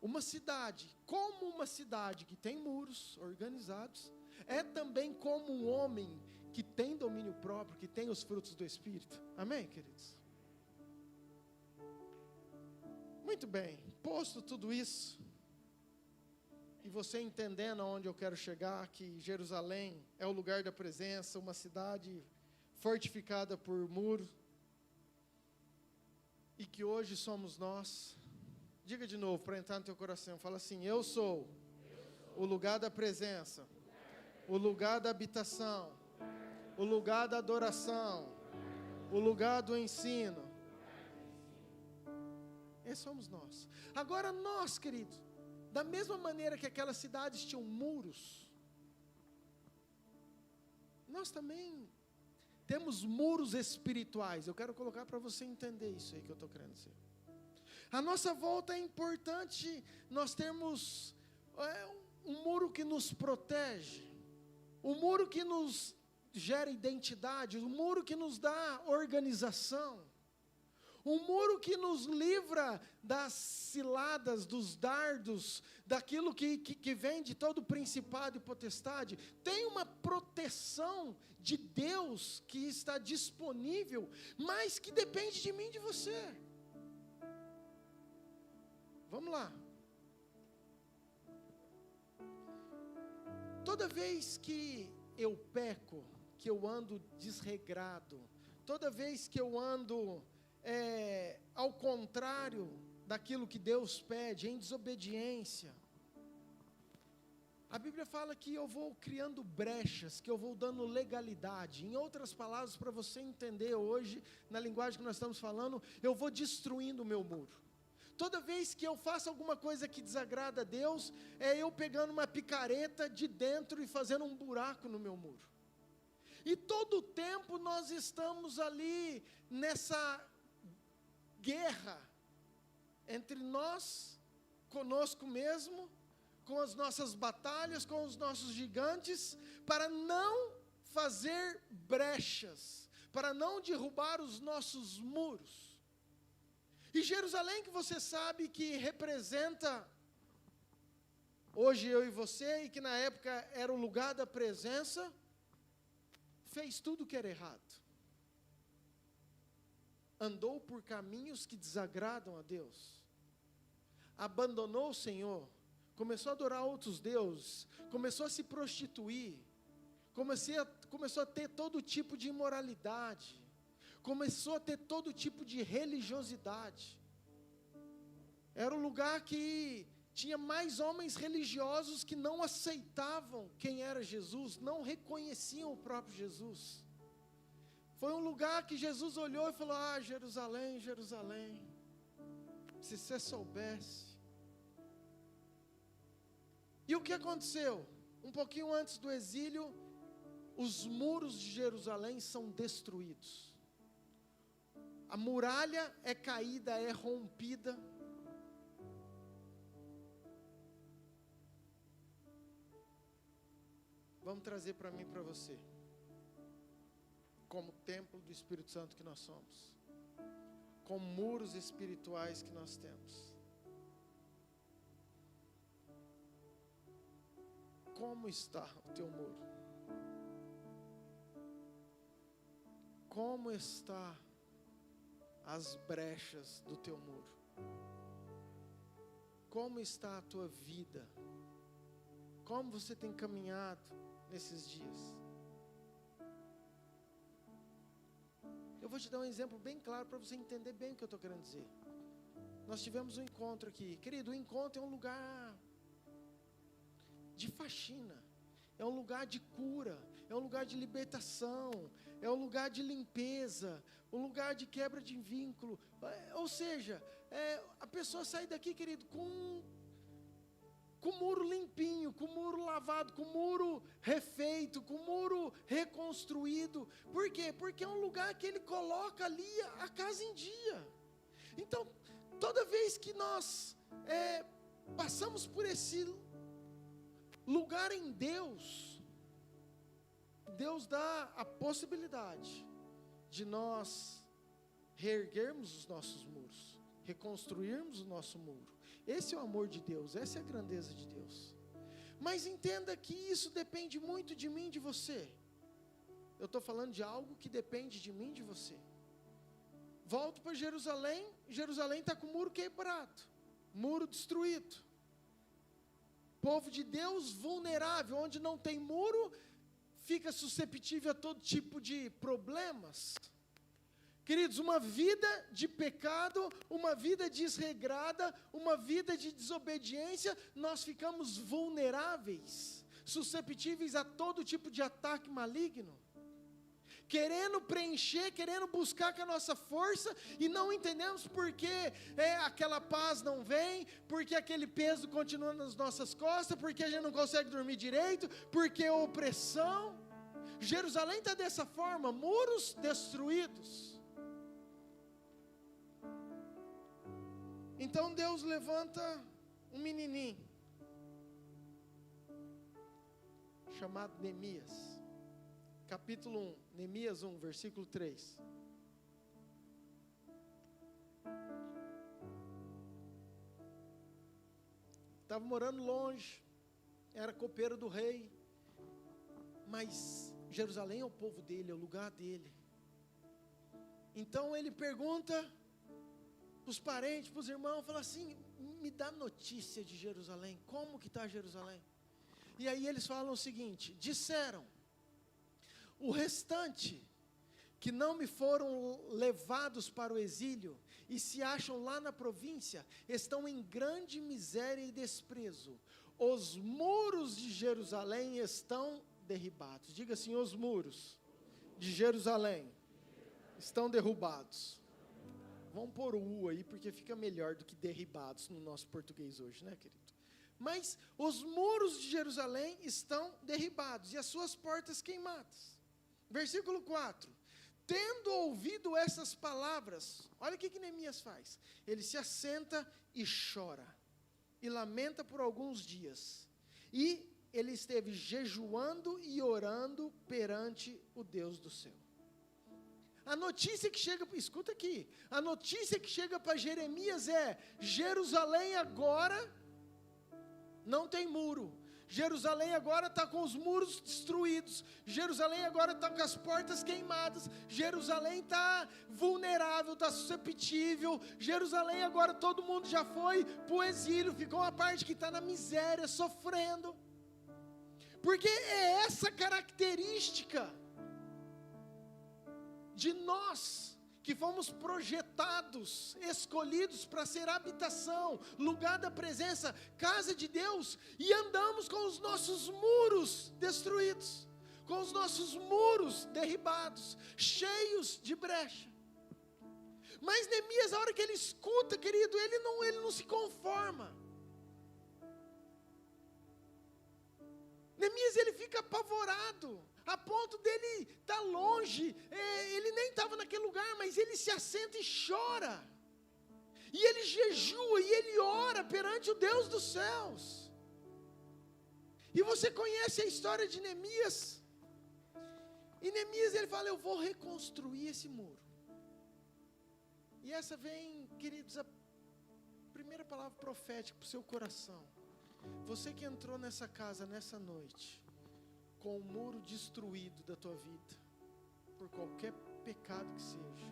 Uma cidade, como uma cidade que tem muros organizados, é também como um homem que tem domínio próprio, que tem os frutos do Espírito. Amém, queridos? Muito bem, posto tudo isso, e você entendendo aonde eu quero chegar, que Jerusalém é o lugar da presença, uma cidade fortificada por muro, e que hoje somos nós. Diga de novo, para entrar no teu coração, fala assim: eu sou o lugar da presença, o lugar da habitação, o lugar da adoração, o lugar do ensino. Esses somos nós. Agora nós, queridos, da mesma maneira que aquelas cidades tinham muros, nós também temos muros espirituais. Eu quero colocar para você entender isso aí que eu estou querendo dizer. A nossa volta é importante nós termos um muro que nos protege, um muro que nos gera identidade, um muro que nos dá organização, Um muro que nos livra das ciladas, dos dardos, daquilo que vem de todo principado e potestade. Tem uma proteção de Deus que está disponível, mas que depende de mim e de você. Vamos lá. Toda vez que eu peco, que eu ando desregrado, toda vez que eu ando ao contrário daquilo que Deus pede, em desobediência, a Bíblia fala que eu vou criando brechas, que eu vou dando legalidade. Em outras palavras, para você entender hoje, na linguagem que nós estamos falando, eu vou destruindo o meu muro. Toda vez que eu faço alguma coisa que desagrada a Deus, é eu pegando uma picareta de dentro e fazendo um buraco no meu muro. E todo o tempo nós estamos ali nessa guerra entre nós, conosco mesmo, com as nossas batalhas, com os nossos gigantes, para não fazer brechas, para não derrubar os nossos muros. E Jerusalém, que você sabe que representa hoje eu e você, e que na época era o lugar da presença, fez tudo que era errado. Andou por caminhos que desagradam a Deus. Abandonou o Senhor. Começou a adorar outros deuses. Começou a se prostituir. Começou a ter todo tipo de imoralidade. Começou a ter todo tipo de religiosidade. Era um lugar que tinha mais homens religiosos que não aceitavam quem era Jesus, não reconheciam o próprio Jesus. Foi um lugar que Jesus olhou e falou: ah, Jerusalém, Jerusalém, se você soubesse. E o que aconteceu? Um pouquinho antes do exílio, os muros de Jerusalém são destruídos. A muralha é caída, é rompida. Vamos trazer para mim e para você, como templo do Espírito Santo que nós somos, como muros espirituais que nós temos. Como está o teu muro? Como está as brechas do teu muro? Como está a tua vida? Como você tem caminhado nesses dias? Eu vou te dar um exemplo bem claro para você entender bem o que eu estou querendo dizer. Nós tivemos um encontro aqui. Querido, o encontro é um lugar de faxina, é um lugar de cura, é um lugar de libertação, é um lugar de limpeza, um lugar de quebra de vínculo. Ou seja, a pessoa sai daqui, querido, com o muro limpinho, com o muro lavado, com o muro refeito, com o muro reconstruído. Por quê? Porque é um lugar que ele coloca ali a casa em dia. Então, toda vez que nós passamos por esse lugar em Deus, Deus dá a possibilidade de nós reerguermos os nossos muros, reconstruirmos o nosso muro. Esse é o amor de Deus, essa é a grandeza de Deus. Mas entenda que isso depende muito de mim e de você. Eu estou falando de algo que depende de mim e de você. Volto para Jerusalém, Jerusalém está com o muro quebrado, muro destruído. Povo de Deus vulnerável, onde não tem muro, fica susceptível a todo tipo de problemas. Queridos, uma vida de pecado, uma vida desregrada, uma vida de desobediência, nós ficamos vulneráveis, susceptíveis a todo tipo de ataque maligno. Querendo preencher, querendo buscar com a nossa força, e não entendemos porque aquela paz não vem, porque aquele peso continua nas nossas costas, porque a gente não consegue dormir direito, porque a opressão. Jerusalém está dessa forma, muros destruídos. Então Deus levanta um menininho chamado Neemias. Capítulo 1, Neemias 1, versículo 3. estava morando longe, era copeiro do rei, mas Jerusalém é o povo dele, é o lugar dele. Então ele pergunta para os parentes, para os irmãos, fala assim, me dá notícia de Jerusalém, como que está Jerusalém? E aí eles falam o seguinte, disseram, o restante que não me foram levados para o exílio e se acham lá na província, estão em grande miséria e desprezo. Os muros de Jerusalém estão derribados. Diga assim, os muros de Jerusalém estão derrubados. Vamos pôr o U aí, porque fica melhor do que derribados no nosso português hoje, né, querido? Mas os muros de Jerusalém estão derribados e as suas portas queimadas. Versículo 4. Tendo ouvido essas palavras, olha o que Neemias faz. Ele se assenta e chora, e lamenta por alguns dias. E ele esteve jejuando e orando perante o Deus do céu. A notícia que chega, escuta aqui, a notícia que chega para Jeremias é, Jerusalém agora não tem muro. Jerusalém agora está com os muros destruídos. Jerusalém agora está com as portas queimadas. Jerusalém está vulnerável, está susceptível. Jerusalém agora todo mundo já foi para o exílio. Ficou uma parte que está na miséria, sofrendo. Porque é essa característica de nós que fomos projetados, escolhidos para ser habitação, lugar da presença, casa de Deus, e andamos com os nossos muros destruídos, com os nossos muros derribados, cheios de brecha. Mas Neemias, a hora que ele escuta, querido, ele não se conforma. Neemias, ele fica apavorado, a ponto dele estar longe, ele nem estava naquele lugar, mas ele se assenta e chora, e ele jejua, e ele ora perante o Deus dos céus. E você conhece a história de Neemias, e Neemias ele fala, eu vou reconstruir esse muro. E essa vem, queridos, a primeira palavra profética para o seu coração. Você que entrou nessa casa, nessa noite, com o muro destruído da tua vida, por qualquer pecado que seja,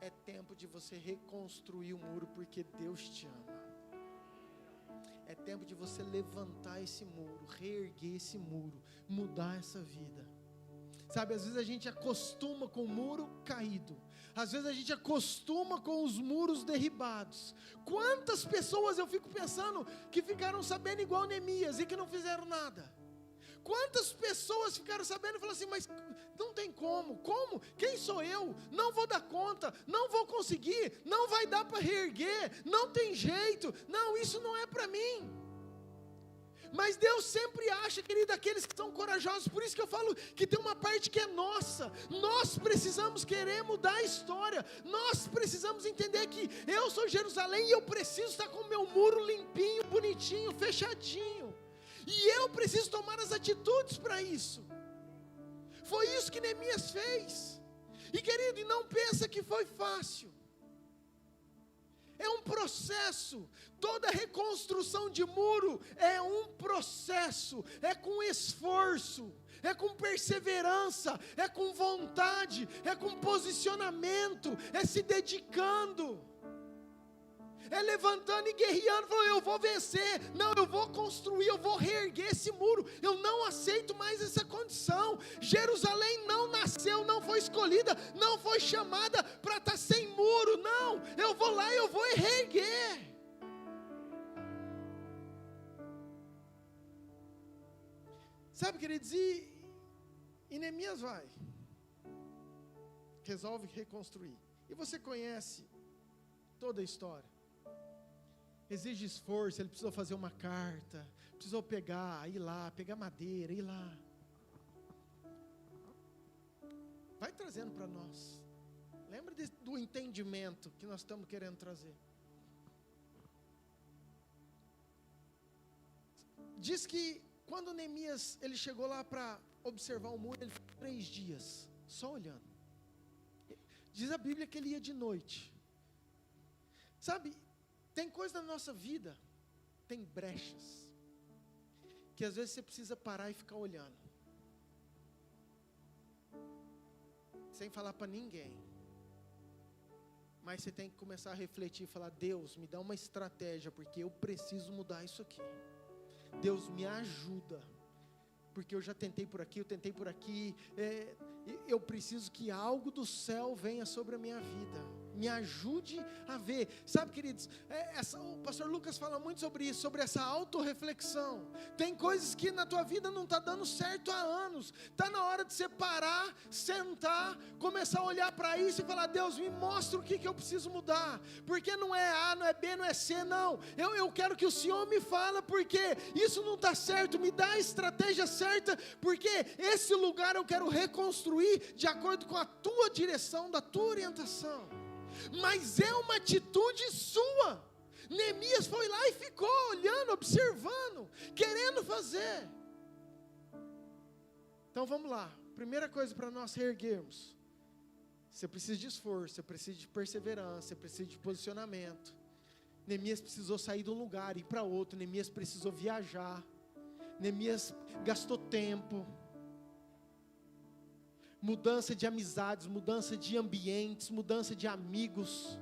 é tempo de você reconstruir o muro, porque Deus te ama. É tempo de você levantar esse muro, reerguer esse muro, mudar essa vida. Sabe, às vezes a gente acostuma com o muro caído, às vezes a gente acostuma com os muros derribados. Quantas pessoas eu fico pensando que ficaram sabendo igual Neemias e que não fizeram nada? Quantas pessoas ficaram sabendo e falaram assim, mas não tem como, quem sou eu? Não vou dar conta, não vou conseguir, não vai dar para reerguer, não tem jeito, não, isso não é para mim. Mas Deus sempre acha, querido, aqueles que são corajosos. Por isso que eu falo que tem uma parte que é nossa. Nós precisamos querer mudar a história. Nós precisamos entender que eu sou Jerusalém e eu preciso estar com o meu muro limpinho, bonitinho, fechadinho. E eu preciso tomar as atitudes para isso. Foi isso que Neemias fez. E querido, não pensa que foi fácil. É um processo. Toda reconstrução de muro é um processo. É com esforço, é com perseverança, é com vontade, é com posicionamento, é se dedicando, é levantando e guerreando, falando, eu vou vencer, não, eu vou construir, eu vou reerguer esse muro, eu não aceito mais essa condição. Jerusalém não nasceu, não foi escolhida, não foi chamada para estar sem muro, não, eu vou lá e eu vou reerguer. Sabe, queridos, e Neemias vai, resolve reconstruir, e você conhece toda a história. Exige esforço, ele precisou fazer uma carta, precisou ir lá, pegar madeira, ir lá. Vai trazendo para nós. Lembra do entendimento que nós estamos querendo trazer. Diz que quando Neemias ele chegou lá para observar o muro, ele ficou 3 dias, só olhando. Diz a Bíblia que ele ia de noite. Sabe, tem coisa na nossa vida tem brechas que às vezes você precisa parar e ficar olhando, sem falar para ninguém, mas você tem que começar a refletir e falar: Deus, me dá uma estratégia, porque eu preciso mudar isso aqui. Deus, me ajuda, porque eu já tentei por aqui, eu tentei por aqui, eu preciso que algo do céu venha sobre a minha vida, me ajude a ver. Sabe, queridos, o pastor Lucas fala muito sobre isso, sobre essa autorreflexão. Tem coisas que na tua vida não está dando certo há anos, está na hora de você parar, sentar, começar a olhar para isso e falar: Deus, me mostra o que eu preciso mudar, porque não é A, não é B, não é C, não, eu quero que o Senhor me fala, porque isso não está certo, me dá a estratégia certa, porque esse lugar eu quero reconstruir de acordo com a tua direção, da tua orientação. Mas é uma atitude sua. Neemias foi lá e ficou olhando, observando, querendo fazer. Então vamos lá, primeira coisa para nós reerguermos: você precisa de esforço, você precisa de perseverança, você precisa de posicionamento. Neemias precisou sair de um lugar e ir para outro, Neemias precisou viajar, Neemias gastou tempo, mudança de amizades, mudança de ambientes, mudança de amigos.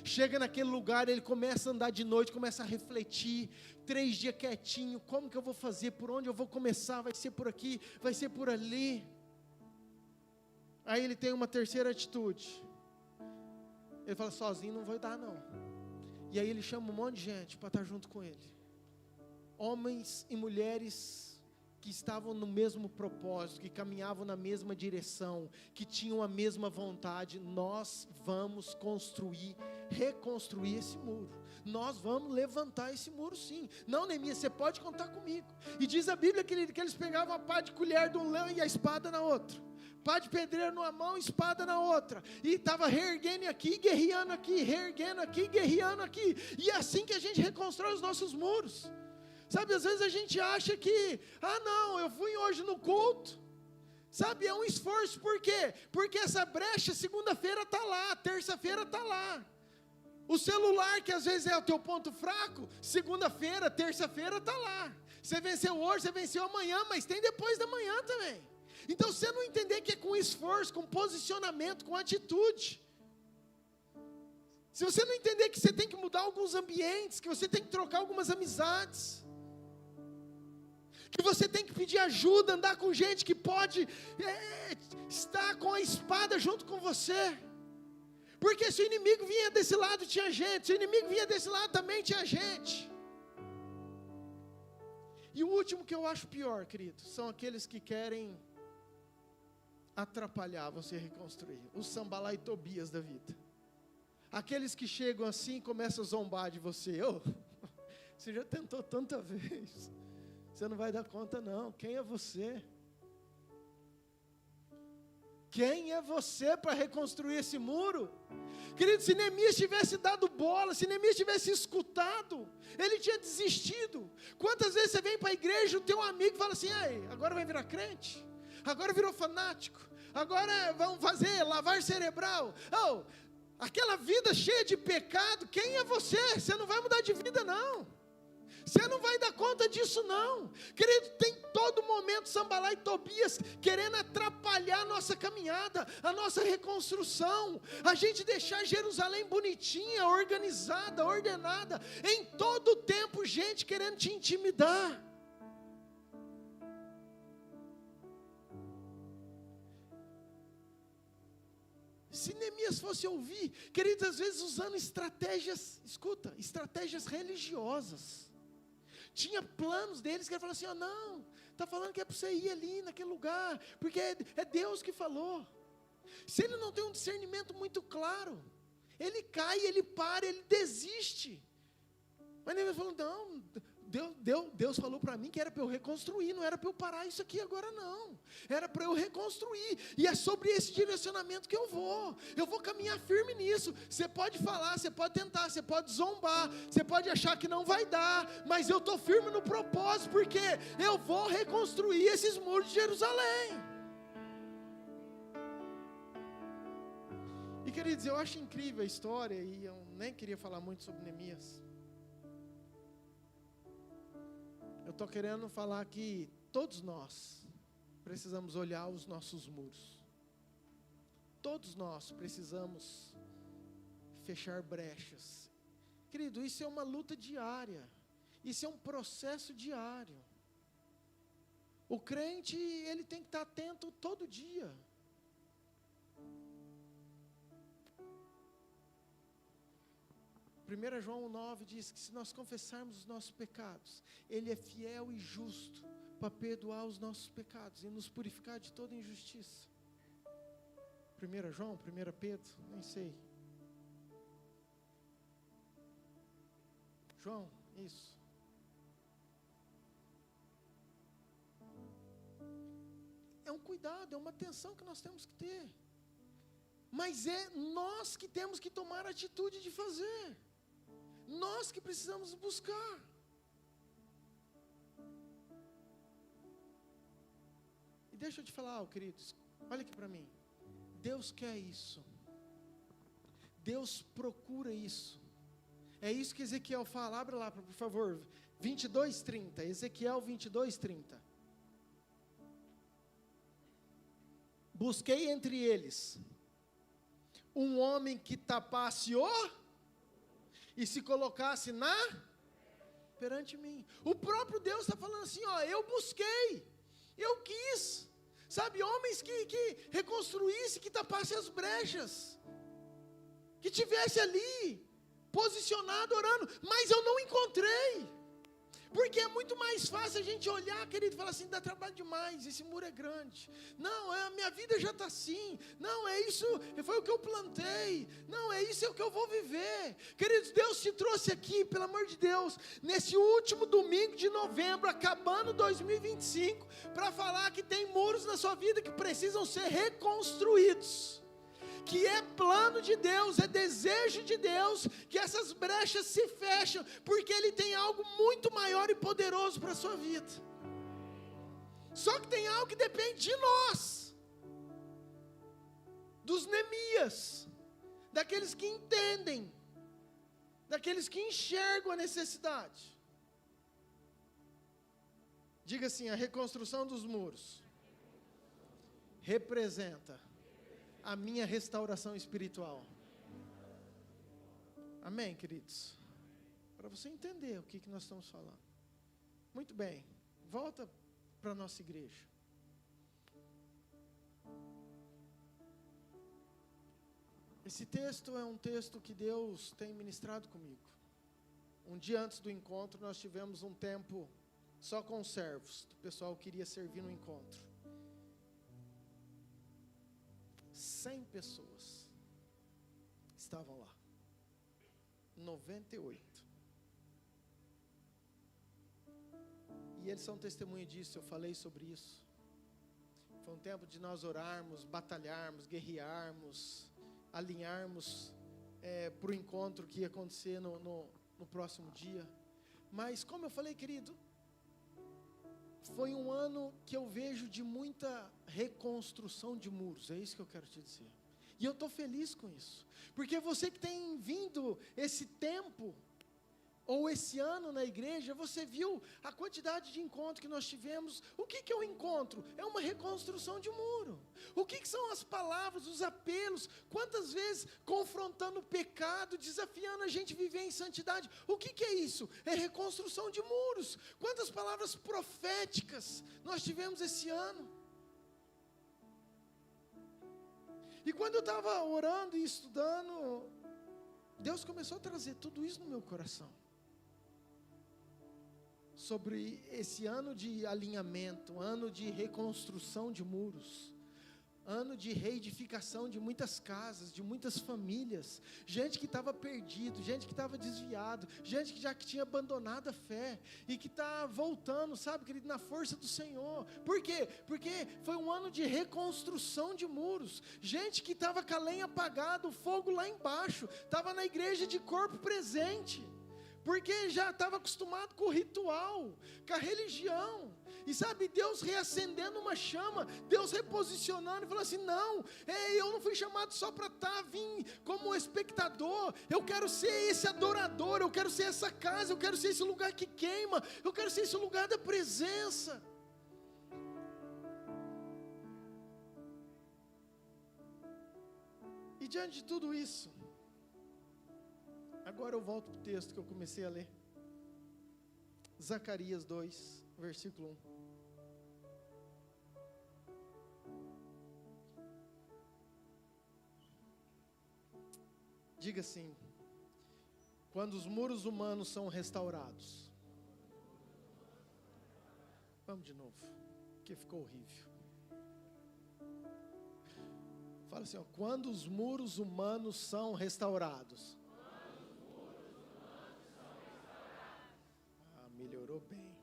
Chega naquele lugar, ele começa a andar de noite, começa a refletir, 3 dias quietinho, como que eu vou fazer, por onde eu vou começar, vai ser por aqui, vai ser por ali. Aí ele tem uma terceira atitude, ele fala: sozinho não vai dar não. E aí ele chama um monte de gente para estar junto com ele, homens e mulheres que estavam no mesmo propósito, que caminhavam na mesma direção, que tinham a mesma vontade. Nós vamos reconstruir esse muro, nós vamos levantar esse muro sim. Não, Neemias, você pode contar comigo. E diz a Bíblia que eles pegavam a pá de colher de um leão e a espada na outra, pá de pedreiro numa mão, espada na outra, e estava reerguendo aqui, guerreando aqui, reerguendo aqui, guerreando aqui. E é assim que a gente reconstrói os nossos muros. Sabe, às vezes a gente acha que, não, eu fui hoje no culto, sabe, é um esforço. Por quê? Porque essa brecha, segunda-feira está lá, terça-feira está lá. O celular, que às vezes é o teu ponto fraco, segunda-feira, terça-feira está lá. Você venceu hoje, você venceu amanhã, mas tem depois da manhã também. Então, se você não entender que é com esforço, com posicionamento, com atitude, se você não entender que você tem que mudar alguns ambientes, que você tem que trocar algumas amizades, que você tem que pedir ajuda, andar com gente que pode estar com a espada junto com você, porque se o inimigo vinha desse lado tinha gente, se o inimigo vinha desse lado também tinha gente. E o último que eu acho pior, querido, são aqueles que querem atrapalhar você reconstruir, os Sambalá e Tobias da vida, aqueles que chegam assim e começam a zombar de você. Você já tentou tanta vez, você não vai dar conta não. Quem é você? Quem é você para reconstruir esse muro? Querido, se Neemias tivesse dado bola, se Neemias tivesse escutado, ele tinha desistido. Quantas vezes você vem para a igreja, o teu amigo fala assim: agora vai virar crente, agora virou fanático, agora vão fazer lavar cerebral. Aquela vida cheia de pecado, quem é você? Você não vai mudar de vida não. Você não vai dar conta disso não. Querido, tem todo momento Sambalá e Tobias querendo atrapalhar a nossa caminhada, a nossa reconstrução, a gente deixar Jerusalém bonitinha, organizada, ordenada. Em todo tempo gente querendo te intimidar. Se Neemias fosse ouvir, queridos, às vezes usando estratégias, escuta, estratégias religiosas. Tinha planos deles que ele falou assim: não, está falando que é para você ir ali naquele lugar, porque é Deus que falou. Se ele não tem um discernimento muito claro, ele cai, ele para, ele desiste. Mas Neemias falou: não, Deus falou para mim que era para eu reconstruir, não era para eu parar isso aqui agora não, era para eu reconstruir, e é sobre esse direcionamento que eu vou caminhar firme nisso. Você pode falar, você pode tentar, você pode zombar, você pode achar que não vai dar, mas eu estou firme no propósito, porque eu vou reconstruir esses muros de Jerusalém. E queridos, eu acho incrível a história, e eu nem queria falar muito sobre Neemias, Eu estou querendo falar que todos nós precisamos olhar os nossos muros. Todos nós precisamos fechar brechas. Querido, isso é uma luta diária. Isso é um processo diário. O crente, ele tem que estar atento todo dia. Primeira João 9 diz que se nós confessarmos os nossos pecados, Ele é fiel e justo para perdoar os nossos pecados e nos purificar de toda injustiça. 1 João, 1 Pedro, nem sei. João, isso. É um cuidado, é uma atenção que nós temos que ter. Mas é nós que temos que tomar a atitude de fazer. Nós que precisamos buscar. E deixa eu te falar, queridos, olha aqui para mim. Deus quer isso. Deus procura isso. É isso que Ezequiel fala. Abra lá, por favor, 22:30. Ezequiel 22:30. Busquei entre eles um homem que tapasse e se colocasse perante mim. O próprio Deus está falando assim, eu busquei, eu quis, sabe, homens que reconstruísse, que tapasse as brechas, que tivesse ali, posicionado, orando, mas eu não encontrei, porque é muito mais fácil a gente olhar, querido, e falar assim, dá trabalho demais, esse muro é grande, não, a minha vida já está assim, não, é isso, foi o que eu plantei, não, é isso que eu vou viver. Queridos, Deus te trouxe aqui, pelo amor de Deus, nesse último domingo de novembro, acabando 2025, para falar que tem muros na sua vida que precisam ser reconstruídos, que é plano de Deus, é desejo de Deus, que essas brechas se fecham, porque Ele tem algo muito maior e poderoso para a sua vida. Só que tem algo que depende de nós, dos Neemias, daqueles que entendem, daqueles que enxergam a necessidade. Diga assim, a reconstrução dos muros representa a minha restauração espiritual. Amém, queridos? Para você entender o que nós estamos falando. Muito bem, volta para a nossa igreja. Esse texto é um texto que Deus tem ministrado comigo. Um dia antes do encontro, nós tivemos um tempo só com os servos. O pessoal queria servir no encontro. 100 pessoas estavam lá. 98. E eles são testemunha disso, eu falei sobre isso. Foi um tempo de nós orarmos, batalharmos, guerrearmos, alinharmos para o encontro que ia acontecer no próximo dia. Mas como eu falei, querido, foi um ano que eu vejo de muita reconstrução de muros, é isso que eu quero te dizer. E eu estou feliz com isso, porque você que tem vindo esse tempo, ou esse ano na igreja, você viu a quantidade de encontros que nós tivemos. O que é o encontro? É uma reconstrução de muro. O que são as palavras, os apelos? Quantas vezes confrontando o pecado, desafiando a gente a viver em santidade? O que é isso? É reconstrução de muros. Quantas palavras proféticas nós tivemos esse ano? E quando eu estava orando e estudando, Deus começou a trazer tudo isso no meu coração. Sobre esse ano de alinhamento, ano de reconstrução de muros, ano de reedificação de muitas casas, de muitas famílias, gente que estava perdido, gente que estava desviado, gente que já tinha abandonado a fé, e que está voltando, sabe, querido, na força do Senhor. Por quê? Porque foi um ano de reconstrução de muros, gente que estava com a lenha apagada, o fogo lá embaixo, estava na igreja de corpo presente, porque já estava acostumado com o ritual, com a religião, E sabe, Deus reacendendo uma chama, Deus reposicionando e falando assim, não, eu não fui chamado só para vir como espectador, eu quero ser esse adorador, eu quero ser essa casa, eu quero ser esse lugar que queima, eu quero ser esse lugar da presença. E diante de tudo isso, agora eu volto para o texto que eu comecei a ler. Zacarias 2, versículo 1. Diga assim: quando os muros humanos são restaurados. Vamos de novo, porque ficou horrível. Fala assim, ó, quando os muros humanos são restaurados. Melhorou bem.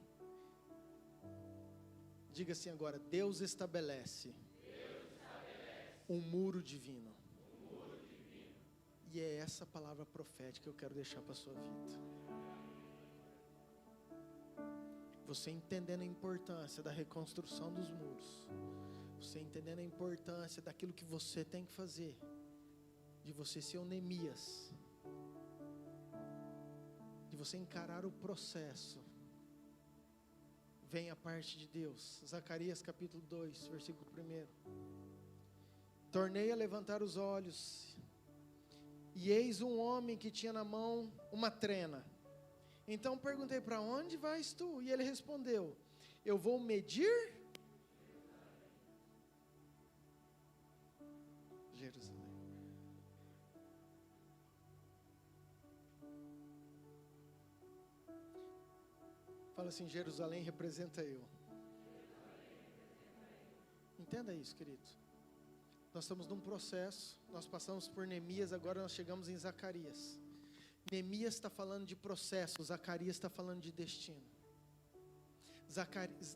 Diga assim agora: Deus estabelece um muro divino. E é essa palavra profética que eu quero deixar para a sua vida. Você entendendo a importância da reconstrução dos muros, você entendendo a importância daquilo que você tem que fazer, de você ser um Neemias, de você encarar o processo, vem a parte de Deus. Zacarias capítulo 2, versículo 1. Tornei a levantar os olhos, e eis um homem que tinha na mão uma trena. Então perguntei: para onde vais tu? E ele respondeu: eu vou medir Jerusalém. Fala assim: Jerusalém representa eu. Entenda isso, querido. Nós estamos num processo, nós passamos por Neemias, agora nós chegamos em Zacarias. Neemias está falando de processo, Zacarias está falando de destino.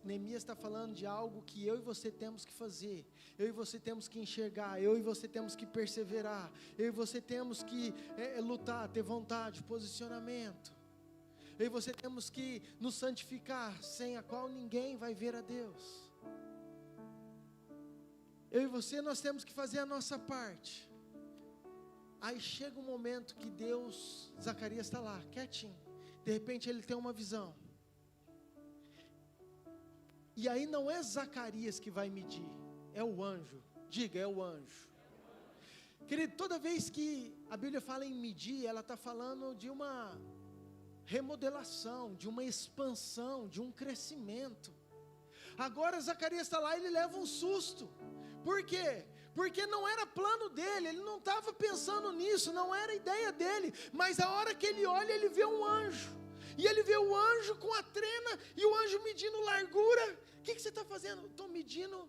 Neemias está falando de algo que eu e você temos que fazer, eu e você temos que enxergar, eu e você temos que perseverar, eu e você temos que lutar, ter vontade, posicionamento. Eu e você temos que nos santificar, sem a qual ninguém vai ver a Deus. Eu e você, nós temos que fazer a nossa parte. Aí chega um momento que Deus, Zacarias está lá, quietinho. De repente ele tem uma visão. E aí não é Zacarias que vai medir, é o anjo. Diga, é o anjo. Querido, toda vez que a Bíblia fala em medir, ela está falando de uma remodelação, de uma expansão, de um crescimento. Agora Zacarias está lá e ele leva um susto. Por quê? Porque não era plano dele, ele não estava pensando nisso, não era ideia dele. Mas a hora que ele olha, ele vê um anjo. E ele vê o anjo com a trena e o anjo medindo largura. O que você está fazendo? Estou medindo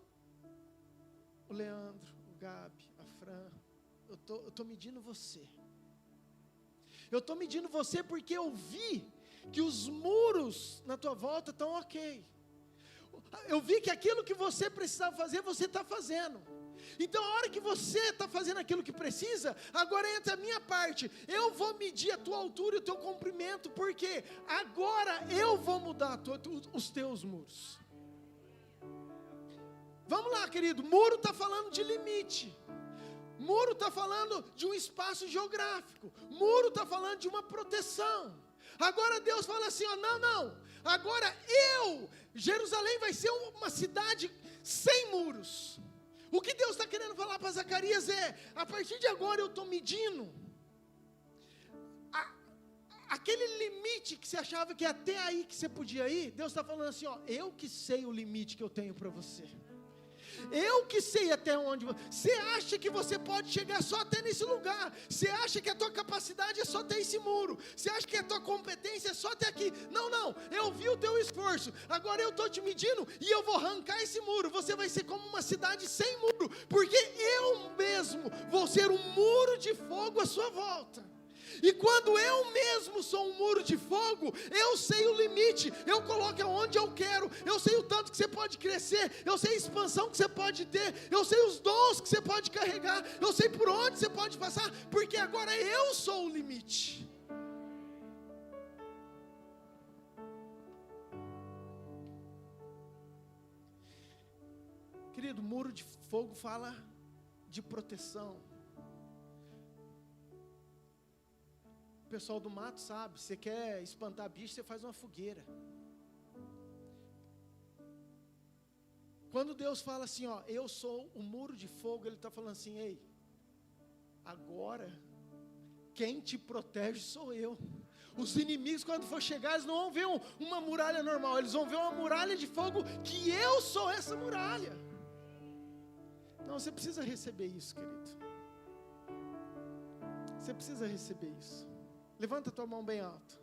o Leandro, o Gabi, a Fran. Eu estou medindo você. Eu estou medindo você porque eu vi que os muros na tua volta estão ok. Eu vi que aquilo que você precisava fazer, você está fazendo. Então a hora que você está fazendo aquilo que precisa, agora entra a minha parte. Eu vou medir a tua altura e o teu comprimento, porque agora eu vou mudar os teus muros. Vamos lá, querido. Muro está falando de limite. Muro está falando de um espaço geográfico. Muro está falando de uma proteção. Agora Deus fala assim, ó, não. Agora Jerusalém vai ser uma cidade sem muros. O que Deus está querendo falar para Zacarias é, a partir de agora eu estou medindo aquele limite que você achava que até aí que você podia ir. Deus está falando assim, ó, eu que sei o limite que eu tenho para você. Eu que sei até onde você acha que você pode chegar só até nesse lugar. Você acha que a tua capacidade é só até esse muro. Você acha que a tua competência é só até aqui. Não, eu vi o teu esforço. Agora eu estou te medindo e eu vou arrancar esse muro. Você vai ser como uma cidade sem muro, porque eu mesmo vou ser um muro de fogo à sua volta. E quando eu mesmo sou um muro de fogo, eu sei o limite, eu coloco aonde eu quero, eu sei o tanto que você pode crescer, eu sei a expansão que você pode ter, eu sei os dons que você pode carregar, eu sei por onde você pode passar, porque agora eu sou o limite. Querido, muro de fogo fala de proteção. O pessoal do mato sabe, você quer espantar bicho, você faz uma fogueira. Quando Deus fala assim, ó, eu sou o muro de fogo, Ele está falando assim, ei, agora, quem te protege sou eu. Os inimigos, quando for chegar, eles não vão ver uma muralha normal, eles vão ver uma muralha de fogo, que eu sou essa muralha. Então você precisa receber isso, querido. Você precisa receber isso. Levanta a tua mão bem alto.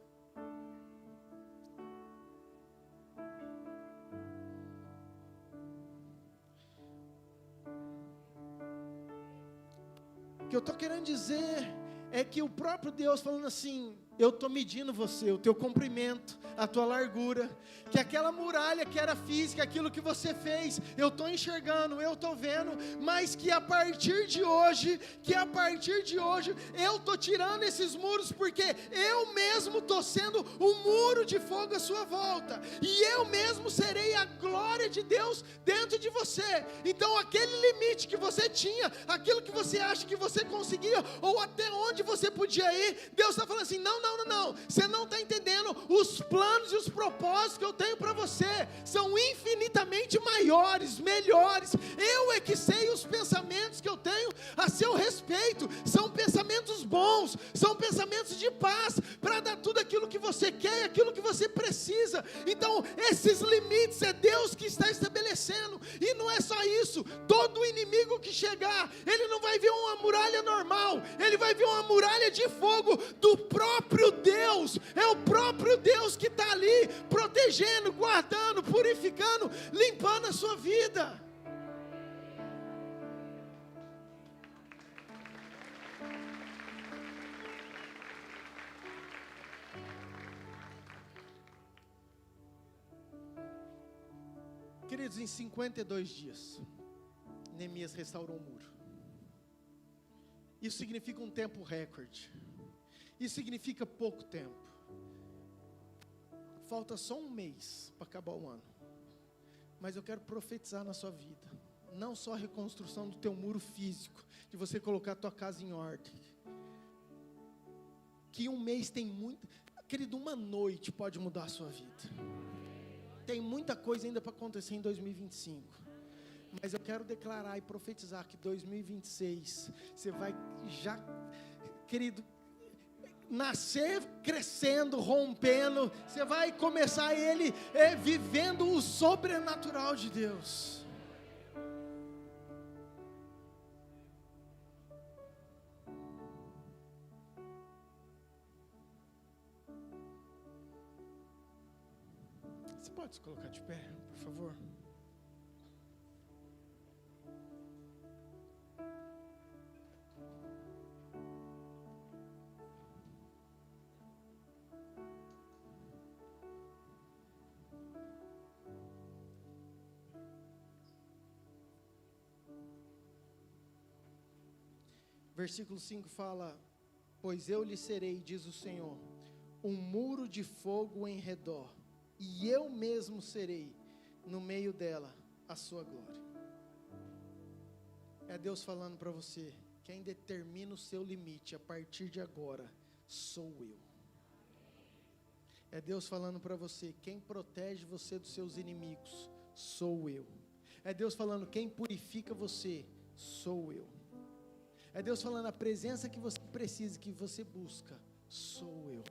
O que eu estou querendo dizer é que o próprio Deus falando assim, eu estou medindo você, o teu comprimento, a tua largura, que aquela muralha que era física, aquilo que você fez, eu estou enxergando, eu estou vendo, mas que a partir de hoje, eu estou tirando esses muros, porque eu mesmo estou sendo um muro de fogo à sua volta, e eu mesmo serei a glória de Deus dentro de você. Então aquele limite que você tinha, aquilo que você acha que você conseguia, ou até onde você podia ir, Deus está falando assim, não, você não está entendendo, os planos e os propósitos que eu tenho para você, são infinitamente maiores, melhores, eu é que sei os pensamentos que eu tenho a seu respeito, são pensamentos bons, são pensamentos de paz, para dar tudo aquilo que você quer, aquilo que você precisa. Então esses limites é Deus que está estabelecendo, e não é só isso, todo inimigo que chegar, ele não vai ver uma muralha normal, ele vai ver uma muralha de fogo do próprio Deus, é o próprio Deus que está ali, protegendo, guardando, purificando, limpando a sua vida. Queridos, em 52 dias, Neemias restaurou o muro. Isso significa um tempo recorde. Isso significa pouco tempo. Falta só um mês para acabar o ano. Mas eu quero profetizar na sua vida. Não só a reconstrução do teu muro físico, de você colocar a tua casa em ordem. Que um mês tem muito. Querido, uma noite pode mudar a sua vida. Tem muita coisa ainda para acontecer em 2025. Mas eu quero declarar e profetizar que 2026 você vai já, querido, nascer crescendo, rompendo. Você vai começar ele vivendo o sobrenatural de Deus. Você pode se colocar de pé, por favor? Versículo 5 fala, pois eu lhe serei, diz o Senhor, um muro de fogo em redor, e eu mesmo serei no meio dela a sua glória. É Deus falando para você, quem determina o seu limite a partir de agora, sou eu. É Deus falando para você, quem protege você dos seus inimigos, sou eu. É Deus falando, quem purifica você, sou eu. É Deus falando, a presença que você precisa, que você busca, sou eu.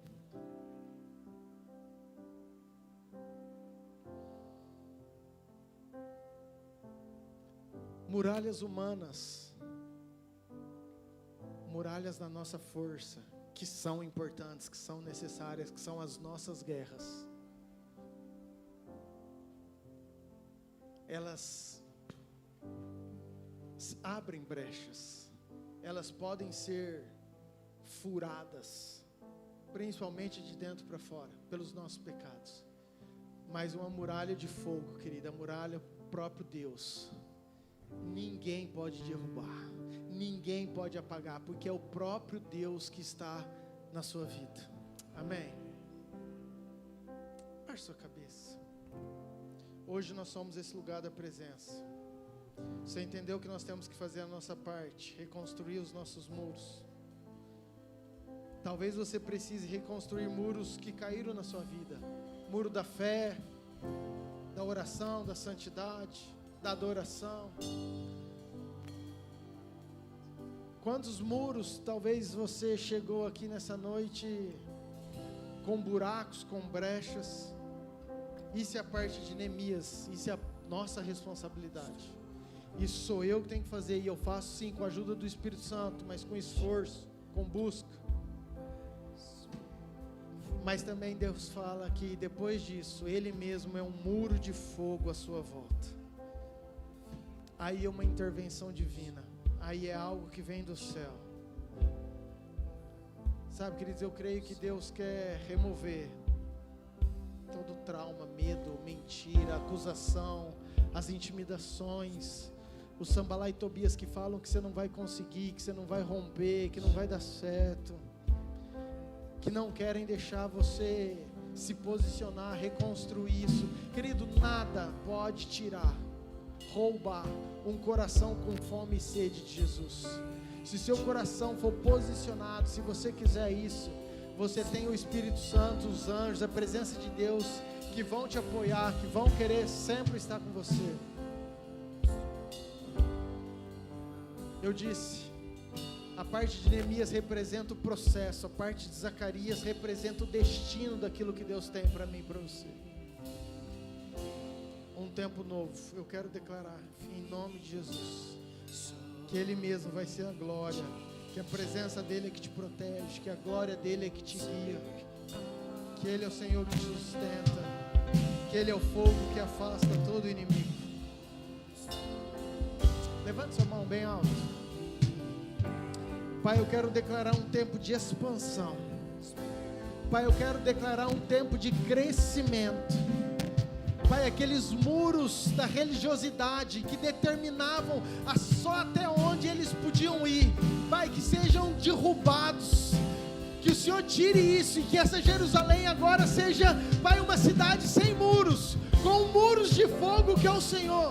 Muralhas humanas, muralhas da nossa força, que são importantes, que são necessárias, que são as nossas guerras. Elas abrem brechas. Elas podem ser furadas, principalmente de dentro para fora, pelos nossos pecados. Mas uma muralha de fogo, querida, a muralha próprio Deus, ninguém pode derrubar, ninguém pode apagar, porque é o próprio Deus que está na sua vida. Amém? Baixe sua cabeça. Hoje nós somos esse lugar da presença. Você entendeu que nós temos que fazer a nossa parte, reconstruir os nossos muros. Talvez você precise reconstruir muros que caíram na sua vida. Muro da fé, da oração, da santidade, da adoração. Quantos muros talvez você chegou aqui nessa noite com buracos, com brechas? Isso é a parte de Neemias, isso é a nossa responsabilidade. Isso sou eu que tenho que fazer, e eu faço sim com a ajuda do Espírito Santo, mas com esforço, com busca. Mas também Deus fala que depois disso, Ele mesmo é um muro de fogo à sua volta. Aí é uma intervenção divina, aí é algo que vem do céu. Sabe, queridos, eu creio que Deus quer remover todo trauma, medo, mentira, acusação, as intimidações, os Sambalá e Tobias que falam que você não vai conseguir, que você não vai romper, que não vai dar certo, que não querem deixar você se posicionar, reconstruir isso. Querido, nada pode tirar, roubar um coração com fome e sede de Jesus. Se seu coração for posicionado, se você quiser isso, você tem o Espírito Santo, os anjos, a presença de Deus que vão te apoiar, que vão querer sempre estar com você. Eu disse, a parte de Neemias representa o processo, a parte de Zacarias representa o destino daquilo que Deus tem para mim e para você. Um tempo novo, eu quero declarar, em nome de Jesus, que Ele mesmo vai ser a glória, que a presença dEle é que te protege, que a glória dEle é que te guia, que Ele é o Senhor que te sustenta, que Ele é o fogo que afasta todo inimigo. Levante sua mão bem alto. Pai, eu quero declarar um tempo de expansão. Pai, eu quero declarar um tempo de crescimento. Pai, aqueles muros da religiosidade que determinavam só até onde eles podiam ir, Pai, que sejam derrubados, que o Senhor tire isso, e que essa Jerusalém agora seja, Pai, uma cidade sem muros, com muros de fogo que é o Senhor.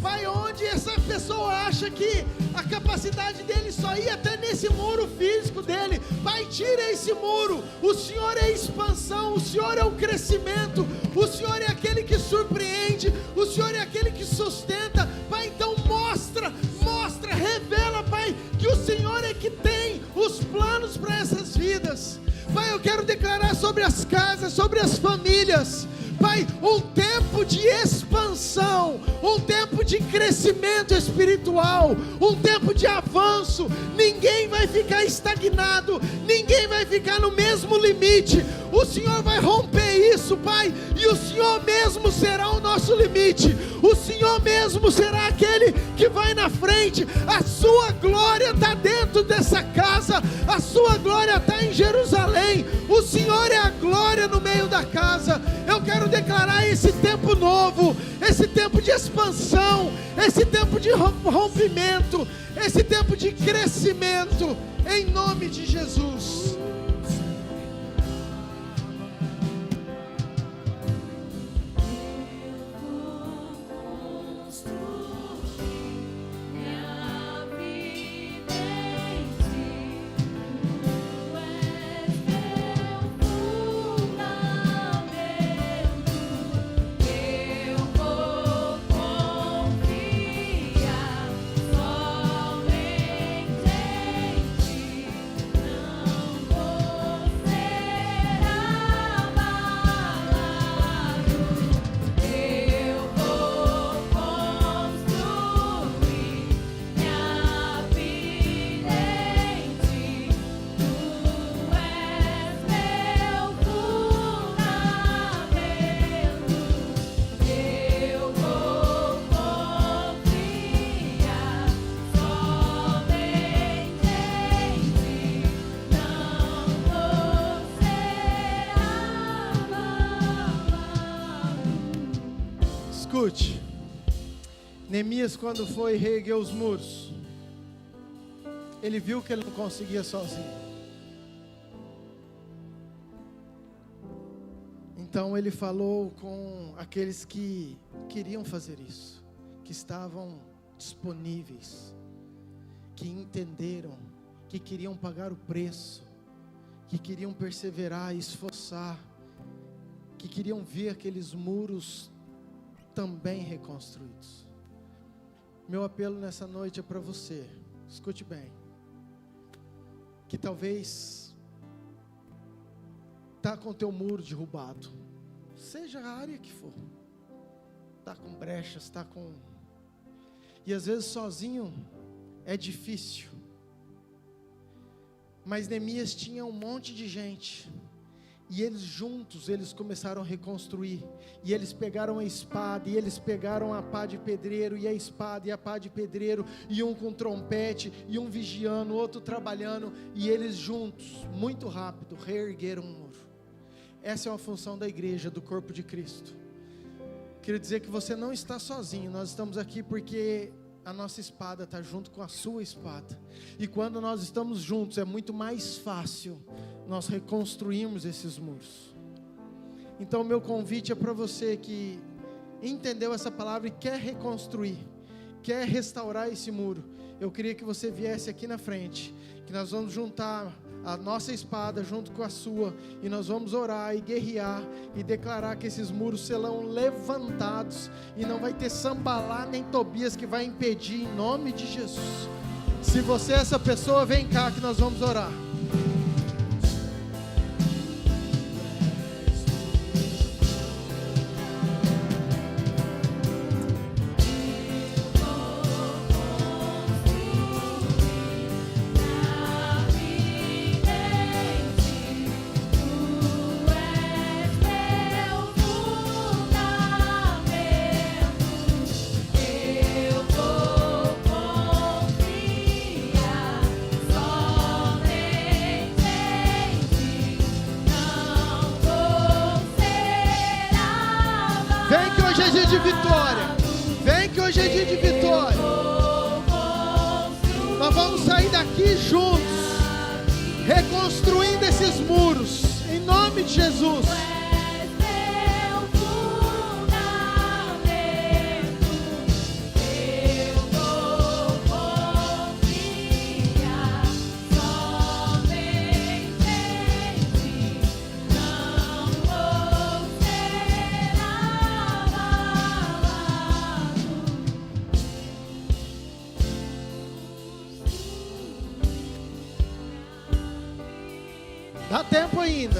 Pai, onde essa pessoa acha que a capacidade dele só ia até nesse muro físico dele, Pai, tira esse muro. O Senhor é a expansão, o Senhor é o crescimento, o Senhor é aquele que surpreende, o Senhor é aquele que sustenta. Pai, então mostra, revela, Pai, que o Senhor é que tem os planos para essas vidas. Pai, eu quero declarar sobre as casas, sobre as famílias, Pai, um tempo de expansão, um tempo de crescimento espiritual, um tempo de avanço. Ninguém vai ficar estagnado, ninguém vai ficar no mesmo limite. O Senhor vai romper isso, Pai, e o Senhor mesmo será o nosso limite. O Senhor mesmo será aquele que vai na frente. A sua glória está dentro dessa casa, a sua glória está em Jerusalém. O Senhor é a glória no meio da casa. Eu quero declarar esse tempo novo, esse tempo de expansão, esse tempo de rompimento, esse tempo de crescimento, em nome de Jesus. Escute, Neemias, quando foi reerguer os muros, ele viu que ele não conseguia sozinho. Então ele falou com aqueles que queriam fazer isso, que estavam disponíveis, que entenderam, que queriam pagar o preço, que queriam perseverar e esforçar, que queriam ver aqueles muros também reconstruídos. Meu apelo nessa noite é para você, escute bem, que talvez está com o teu muro derrubado, seja a área que for, está com brechas, está com... E às vezes sozinho é difícil, mas Neemias tinha um monte de gente, e eles juntos, eles começaram a reconstruir, e eles pegaram a espada, e eles pegaram a pá de pedreiro, e a espada, e a pá de pedreiro, e um com trompete, e um vigiando, outro trabalhando, e eles juntos, muito rápido, reergueram o muro. Essa é uma função da igreja, do corpo de Cristo. Quero dizer que você não está sozinho, nós estamos aqui porque a nossa espada está junto com a sua espada, e quando nós estamos juntos é muito mais fácil nós reconstruirmos esses muros. Então o meu convite é para você que entendeu essa palavra e quer reconstruir, quer restaurar esse muro. Eu queria que você viesse aqui na frente, que nós vamos juntar a nossa espada junto com a sua, e nós vamos orar e guerrear e declarar que esses muros serão levantados, e não vai ter Sambalá nem Tobias que vai impedir, em nome de Jesus. Se você é essa pessoa, vem cá que nós vamos orar. De vitória, vem que hoje é dia de vitória. Nós vamos sair daqui juntos, reconstruindo esses muros, em nome de Jesus.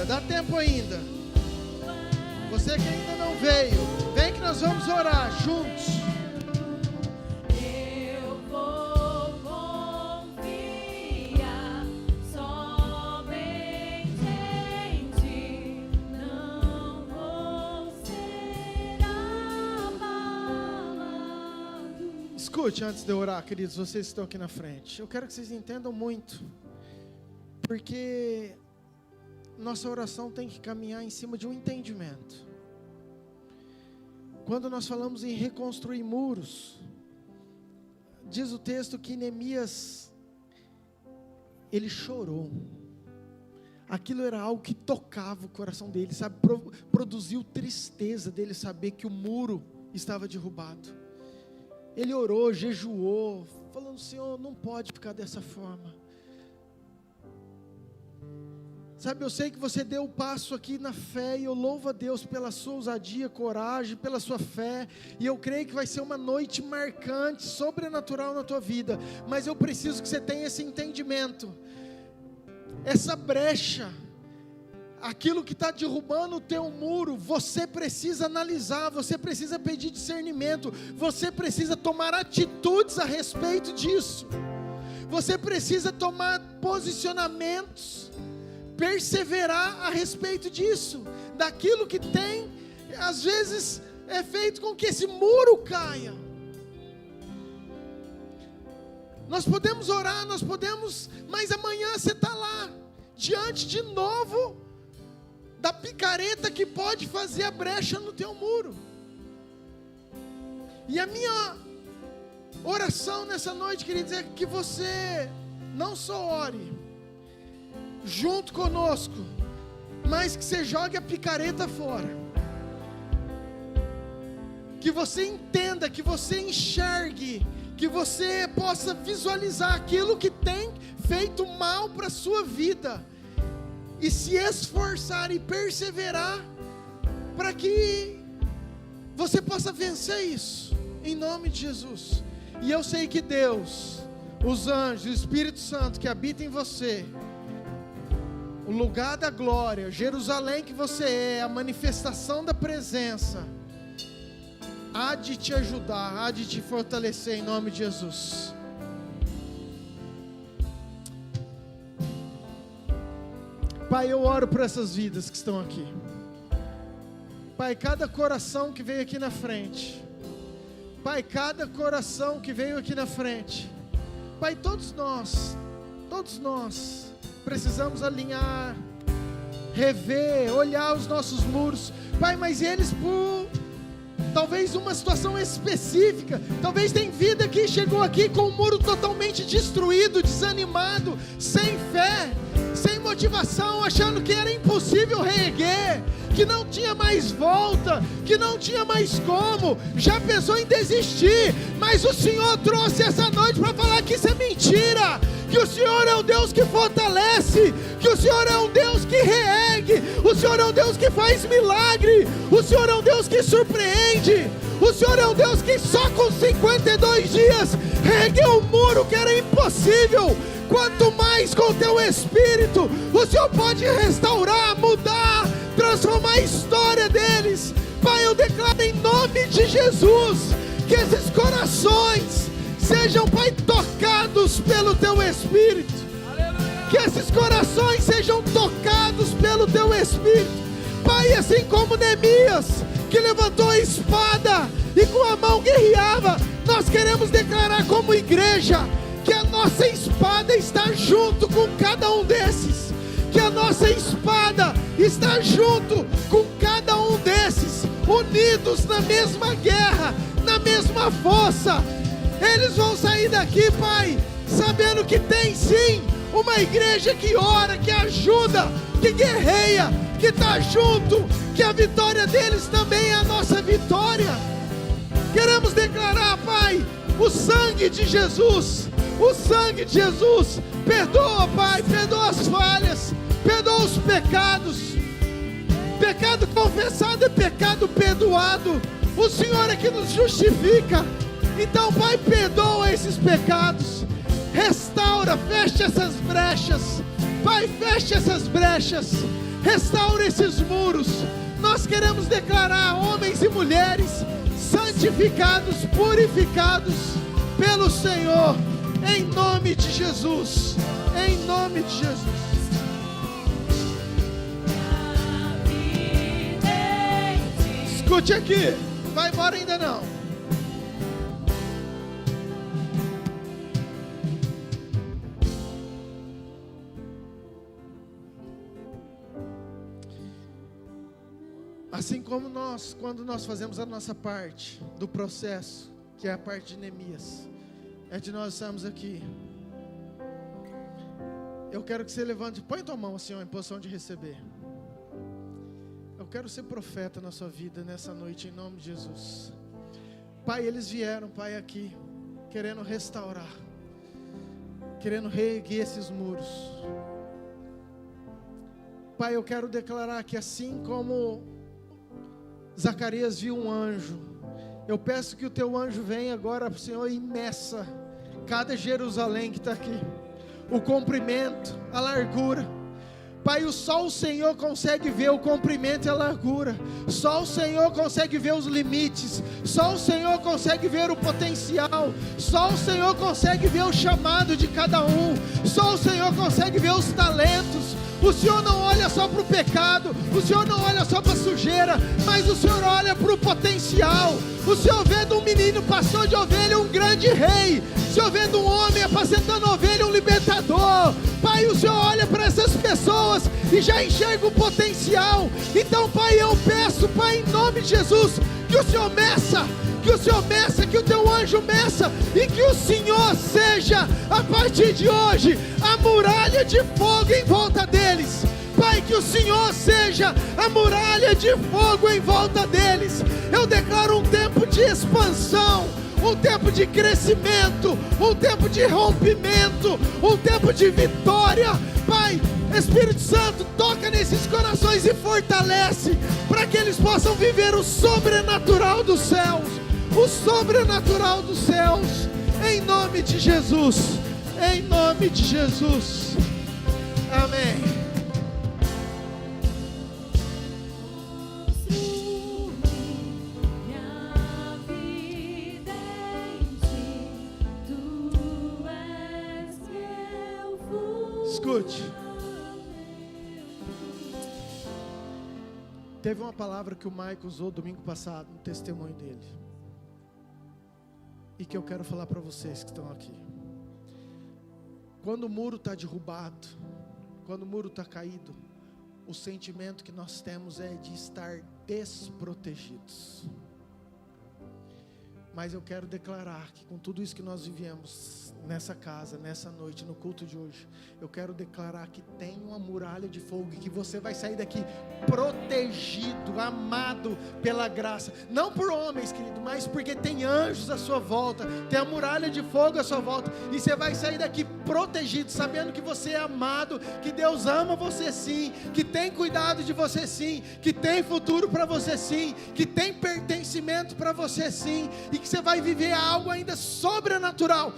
Dá tempo ainda. Você que ainda não veio, vem que nós vamos orar juntos. Eu vou confiar somente em ti, não vou ser abalado. Escute antes de eu orar, queridos, vocês que estão aqui na frente. Eu quero que vocês entendam muito, porque nossa oração tem que caminhar em cima de um entendimento. Quando nós falamos em reconstruir muros, diz o texto que Neemias, ele chorou. Aquilo era algo que tocava o coração dele, sabe? Produziu tristeza dele saber que o muro estava derrubado. Ele orou, jejuou, falando: Senhor, não pode ficar dessa forma. Sabe, eu sei que você deu o passo aqui na fé, e eu louvo a Deus pela sua ousadia, coragem, pela sua fé, e eu creio que vai ser uma noite marcante, sobrenatural na tua vida, mas eu preciso que você tenha esse entendimento, essa brecha, aquilo que está derrubando o teu muro, você precisa analisar, você precisa pedir discernimento, você precisa tomar atitudes a respeito disso, você precisa tomar posicionamentos, perseverar a respeito disso, daquilo que tem, às vezes é feito com que esse muro caia. Nós podemos orar, mas amanhã você está lá, diante de novo, da picareta que pode fazer a brecha no teu muro. E a minha oração nessa noite, queridos, é que você não só ore junto conosco, mas que você jogue a picareta fora. que você entenda, que você enxergue, que você possa visualizar aquilo que tem feito mal para a sua vida, e se esforçar e perseverar, para que você possa vencer isso, em nome de Jesus. E eu sei que Deus, os anjos, o Espírito Santo que habita em você, o lugar da glória, Jerusalém que você é, a manifestação da presença, há de te ajudar, há de te fortalecer em nome de Jesus. Pai, eu oro por essas vidas que estão aqui. Pai, cada coração que veio aqui na frente. Pai, cada coração que veio aqui na frente. Pai, todos nós precisamos alinhar, rever, olhar os nossos muros. Pai, mas eles por talvez uma situação específica, talvez tem vida que chegou aqui com o muro totalmente destruído, desanimado, sem fé, sem motivação, achando que era impossível reerguer, que não tinha mais volta, que não tinha mais como, já pensou em desistir, mas o Senhor trouxe essa noite para falar que isso é mentira, que o Senhor é um Deus que fortalece, que o Senhor é um Deus que reergue, o Senhor é um Deus que faz milagre, o Senhor é um Deus que surpreende, o Senhor é um Deus que só com 52 dias reergueu um muro que era impossível. Quanto mais com o teu Espírito, o Senhor pode restaurar, mudar, transformar a história deles. Pai, eu declaro em nome de Jesus, que esses corações sejam, Pai, tocados pelo teu Espírito. Aleluia. Que esses corações sejam tocados pelo teu Espírito. Pai, assim como Neemias, que levantou a espada e com a mão guerreava, nós queremos declarar como igreja, que a nossa espada está junto com cada um desses, que a nossa espada está junto com cada um desses, unidos na mesma guerra, na mesma força. Eles vão sair daqui, Pai, sabendo que tem sim uma igreja que ora, que ajuda, que guerreia, que está junto, que a vitória deles também é a nossa vitória. Queremos declarar, Pai, o sangue de Jesus. O sangue de Jesus perdoa, Pai, perdoa as falhas, perdoa os pecados. Pecado confessado é pecado perdoado. O Senhor é que nos justifica. Então, Pai, perdoa esses pecados. Restaura, fecha essas brechas. Pai, fecha essas brechas. Restaura esses muros. Nós queremos declarar homens e mulheres santificados, purificados pelo Senhor. Em nome de Jesus, em nome de Jesus. Escute aqui, não vai embora ainda não. Assim como nós, quando nós fazemos a nossa parte do processo, que é a parte de Neemias, é de nós estarmos aqui. Eu quero que você levante, põe tua mão assim, ó, em posição de receber. Eu quero ser profeta na sua vida nessa noite, em nome de Jesus. Pai, eles vieram, Pai, aqui, querendo restaurar, querendo reerguer esses muros. Pai, eu quero declarar que assim como Zacarias viu um anjo, eu peço que o teu anjo venha agora, Senhor, e meça cada Jerusalém que está aqui, o comprimento, a largura. Pai, só o Senhor consegue ver o comprimento e a largura, só o Senhor consegue ver os limites, só o Senhor consegue ver o potencial, só o Senhor consegue ver o chamado de cada um, só o Senhor consegue ver os talentos. O Senhor não olha só para o pecado, o Senhor não olha só para a sujeira, mas o Senhor olha para o potencial. O Senhor vê de um menino pastor de ovelha um grande rei, o Senhor vê de um homem apacentando ovelha um libertador. Pai, o Senhor olha para essas pessoas e já enxerga o potencial. Então, Pai, eu peço, Pai, em nome de Jesus, que o Senhor meça, que o Senhor meça, que o teu anjo meça, e que o Senhor seja, a partir de hoje, a muralha de fogo em volta deles. Pai, que o Senhor seja a muralha de fogo em volta deles. Eu declaro um tempo de expansão, um tempo de crescimento, um tempo de rompimento, um tempo de vitória. Pai, Espírito Santo, toca nesses corações e fortalece, para que eles possam viver o sobrenatural dos céus, o sobrenatural dos céus, em nome de Jesus, em nome de Jesus, amém. Escute, teve uma palavra que o Michael usou domingo passado no testemunho dele, e que eu quero falar para vocês que estão aqui. Quando o muro está derrubado, quando o muro está caído, o sentimento que nós temos é de estar desprotegidos. Mas eu quero declarar que com tudo isso que nós vivemos nessa casa, nessa noite, no culto de hoje, eu quero declarar que tem uma muralha de fogo e que você vai sair daqui protegido, amado pela graça. Não por homens, querido, mas porque tem anjos à sua volta, tem a muralha de fogo à sua volta. E você vai sair daqui protegido, sabendo que você é amado, que Deus ama você sim, que tem cuidado de você sim, que tem futuro para você sim, que tem pertencimento para você sim, e que você vai viver algo ainda sobrenatural,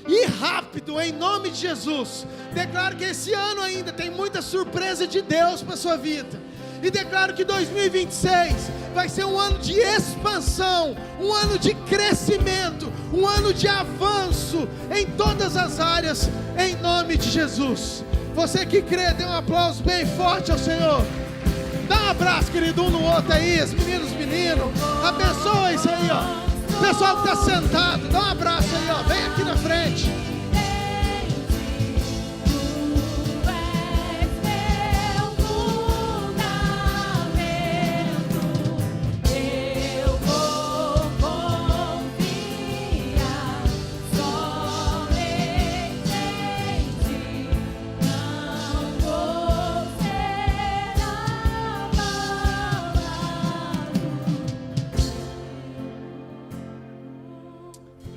e rápido, em nome de Jesus. Declaro que esse ano ainda tem muita surpresa de Deus para a sua vida, e declaro que 2026 vai ser um ano de expansão, um ano de crescimento, um ano de avanço em todas as áreas, em nome de Jesus. Você que crê, dê um aplauso bem forte ao Senhor. Dá um abraço, querido, um no outro aí, os meninos, abençoa isso aí, ó. Pessoal que está sentado, dá um abraço aí, ó. Vem aqui na frente.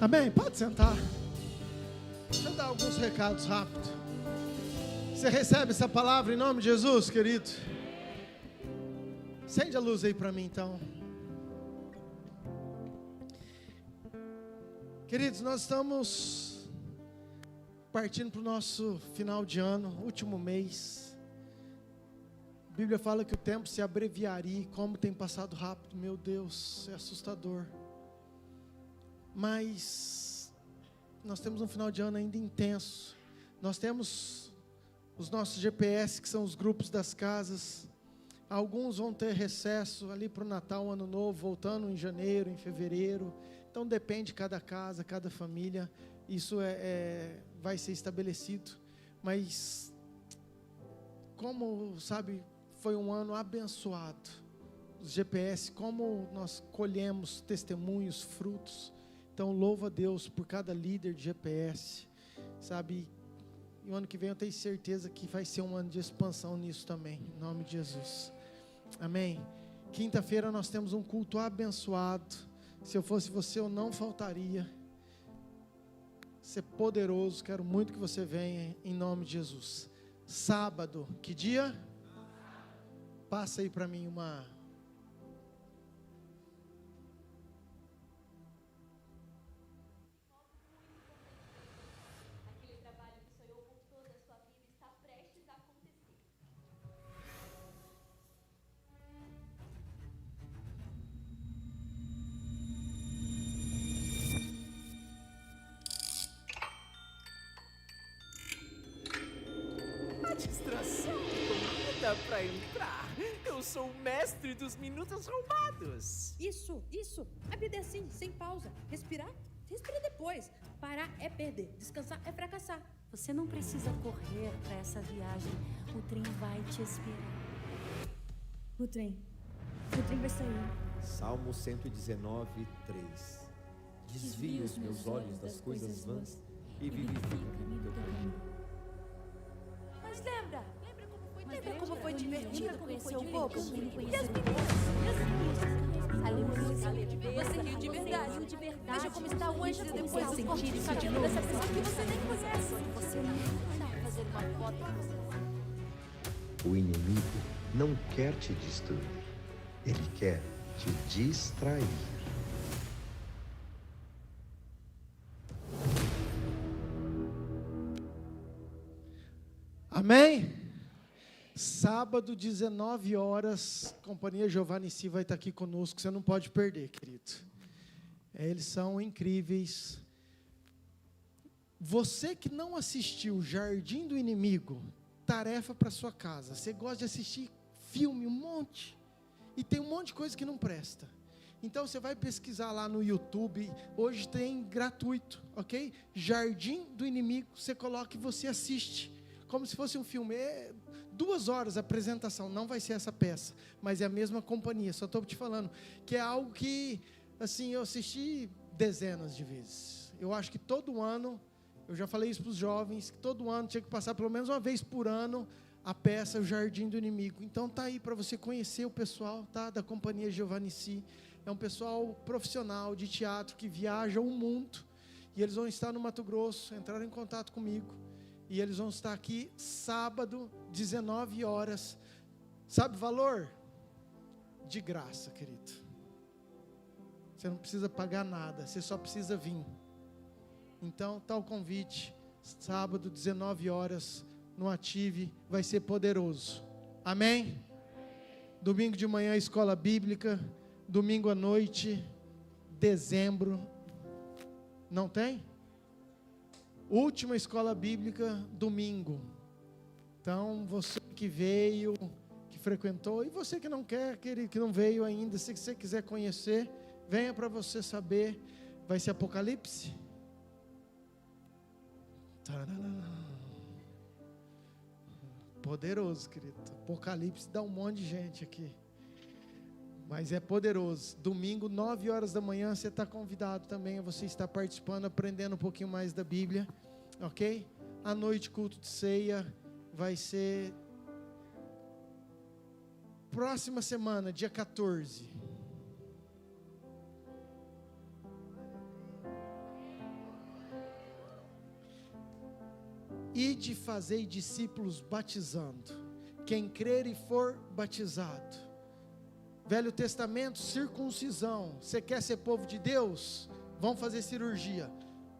Amém? Pode sentar. Deixa eu dar alguns recados rápidos. Você recebe essa palavra em nome de Jesus, querido? Acende a luz aí para mim, então. Queridos, nós estamos partindo para o nosso final de ano, último mês. A Bíblia fala que o tempo se abreviaria, e como tem passado rápido, meu Deus, é assustador. Mas nós temos um final de ano ainda intenso. Nós temos os nossos GPS, que são os grupos das casas. Alguns vão ter recesso ali para o Natal, Ano Novo, voltando em janeiro, em fevereiro. Então depende de cada casa, cada família. Isso vai ser estabelecido. Mas, como sabe, foi um ano abençoado. Os GPS, como nós colhemos testemunhos, frutos. Então, louvo a Deus por cada líder de GPS, sabe? E o ano que vem eu tenho certeza que vai ser um ano de expansão nisso também, em nome de Jesus. Amém? Quinta-feira nós temos um culto abençoado. Se eu fosse você, eu não faltaria. Ser poderoso, quero muito que você venha, em nome de Jesus. Sábado, que dia? Passa aí para mim uma... Distração comida pra entrar. Eu sou o mestre dos minutos roubados. Isso. A vida é assim, sem pausa. Respirar, respira depois. Parar é perder, descansar é fracassar. Você não precisa correr pra essa viagem. O trem vai te esperar. O trem vai sair. Salmo 119, 3. Desvie os meus olhos das coisas vãs e vivifica-me no teu caminho. Mas lembra como foi? Lembra como foi divertido conhecer o bobo? E as meninas? Você riu de verdade. Veja como está hoje e depois sentir isso de novo. Dessa pessoa que você nem conhece. Você não dá fazer uma foto. O inimigo não quer te destruir. Ele quer te distrair. Amém? Sábado, 19 horas, Companhia Giovanni Si vai estar aqui conosco, você não pode perder, querido. Eles são incríveis. Você que não assistiu Jardim do Inimigo, tarefa para sua casa. Você gosta de assistir filme, um monte, e tem um monte de coisa que não presta. Então você vai pesquisar lá no YouTube, hoje tem gratuito, ok? Jardim do Inimigo, você coloca e você assiste. Como se fosse um filme, 2 horas a apresentação, não vai ser essa peça, mas é a mesma companhia, só estou te falando, que é algo que, assim, eu assisti dezenas de vezes. Eu acho que todo ano, eu já falei isso para os jovens, que todo ano tinha que passar pelo menos uma vez por ano, a peça O Jardim do Inimigo. Então tá aí para você conhecer o pessoal, tá, da Companhia Giovanni Si. É um pessoal profissional de teatro que viaja o mundo, e eles vão estar no Mato Grosso, entraram em contato comigo. E eles vão estar aqui sábado, 19 horas. Sabe o valor? De graça, querido. Você não precisa pagar nada, você só precisa vir. Então, tá o convite. Sábado, 19 horas, no Ative, vai ser poderoso. Amém? Domingo de manhã, escola bíblica. Domingo à noite, dezembro. Não tem? Última escola bíblica, domingo. Então, você que veio, que frequentou, e você que não quer, que não veio ainda, se você quiser conhecer, venha para você saber. Vai ser Apocalipse? Poderoso, querido. Apocalipse dá um monte de gente aqui. Mas é poderoso. Domingo, 9 horas da manhã, você está convidado também a você estar participando, aprendendo um pouquinho mais da Bíblia, ok? À noite, culto de ceia, vai ser próxima semana, dia 14. Ide fazei discípulos batizando, quem crer e for batizado. Velho Testamento, circuncisão. Você quer ser povo de Deus? Vamos fazer cirurgia.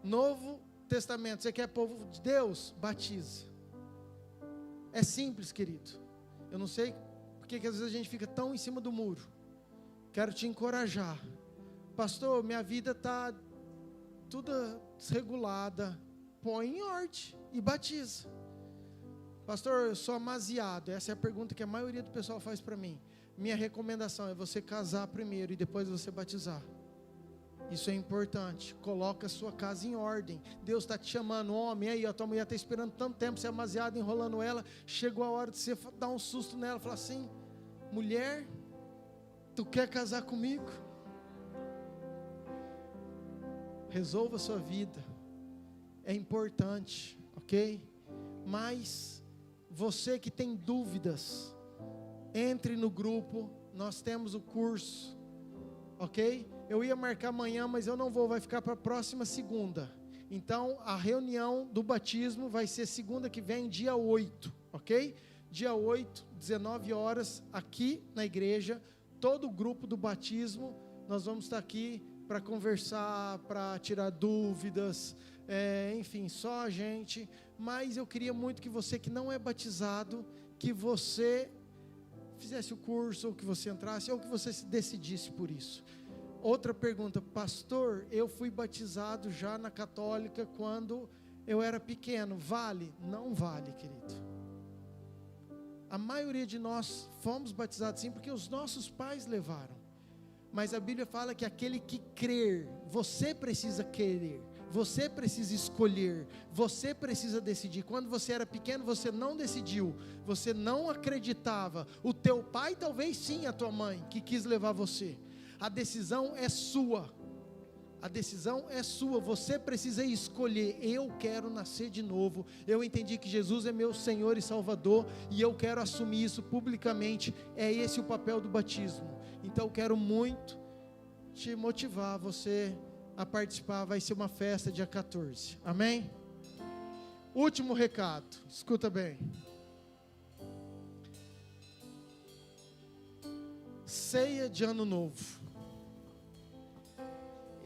Novo Testamento, você quer povo de Deus? Batiza. É simples, querido. Eu não sei porque que às vezes a gente fica tão em cima do muro. Quero te encorajar. Pastor, minha vida está toda desregulada. Põe em ordem e batiza. Pastor, eu sou amaziado. Essa é a pergunta que a maioria do pessoal faz para mim. Minha recomendação é você casar primeiro e depois você batizar. Isso é importante. Coloca a sua casa em ordem. Deus está te chamando, homem, aí, a tua mulher está esperando tanto tempo, você é amaziado, enrolando ela. Chegou a hora de você dar um susto nela, falar assim: mulher, tu quer casar comigo? Resolva a sua vida. É importante, ok? Mas você que tem dúvidas, entre no grupo, nós temos o curso, ok? Eu ia marcar amanhã, mas eu não vou, vai ficar para a próxima segunda. Então, a reunião do batismo vai ser segunda que vem, dia 8, ok? Dia 8, 19 horas, aqui na igreja, todo o grupo do batismo, nós vamos estar aqui para conversar, para tirar dúvidas, enfim, só a gente. Mas eu queria muito que você que não é batizado, que você fizesse o curso, ou que você entrasse, ou que você se decidisse por isso. Outra pergunta: pastor, eu fui batizado já na católica quando eu era pequeno, vale? Não vale, querido. A maioria de nós fomos batizados sim, porque os nossos pais levaram. Mas a Bíblia fala que aquele que crer, você precisa querer, você precisa escolher, você precisa decidir. Quando você era pequeno, você não decidiu, você não acreditava. O teu pai, talvez sim, a tua mãe, que quis levar você. A decisão é sua. A decisão é sua, você precisa escolher. Eu quero nascer de novo. Eu entendi que Jesus é meu Senhor e Salvador e eu quero assumir isso publicamente. É esse o papel do batismo. Então eu quero muito te motivar você a participar. Vai ser uma festa dia 14. Amém? Último recado, escuta bem. Ceia de Ano Novo.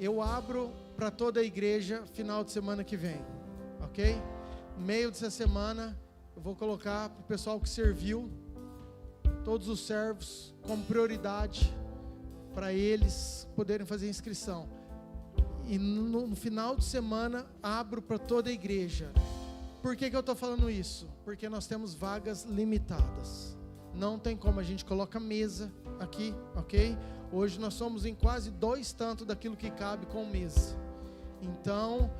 Eu abro para toda a igreja final de semana que vem, ok? No meio dessa semana, eu vou colocar para o pessoal que serviu, todos os servos, como prioridade, para eles poderem fazer inscrição. E no final de semana, abro para toda a igreja. Por que eu estou falando isso? Porque nós temos vagas limitadas. Não tem como, a gente coloca mesa aqui, ok? Hoje nós somos em quase 2 tantos daquilo que cabe com mesa. Então,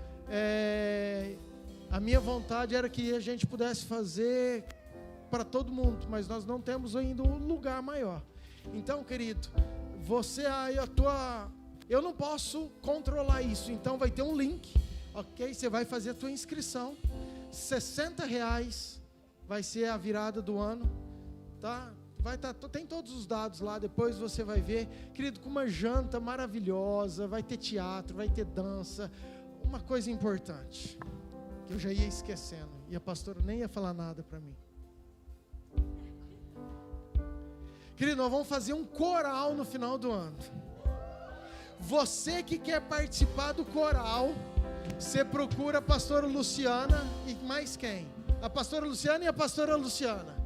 a minha vontade era que a gente pudesse fazer para todo mundo, mas nós não temos ainda um lugar maior. Então, querido, você aí, eu não posso controlar isso, então vai ter um link, ok? Você vai fazer a tua inscrição, R$60 vai ser a virada do ano, tá? Tem todos os dados lá, depois você vai ver, querido, com uma janta maravilhosa, vai ter teatro, vai ter dança. Uma coisa importante, que eu já ia esquecendo, e a pastora nem ia falar nada para mim. Querido, nós vamos fazer um coral no final do ano. Você que quer participar do coral, você procura a pastora Luciana e mais quem? A pastora Luciana e a pastora Luciana.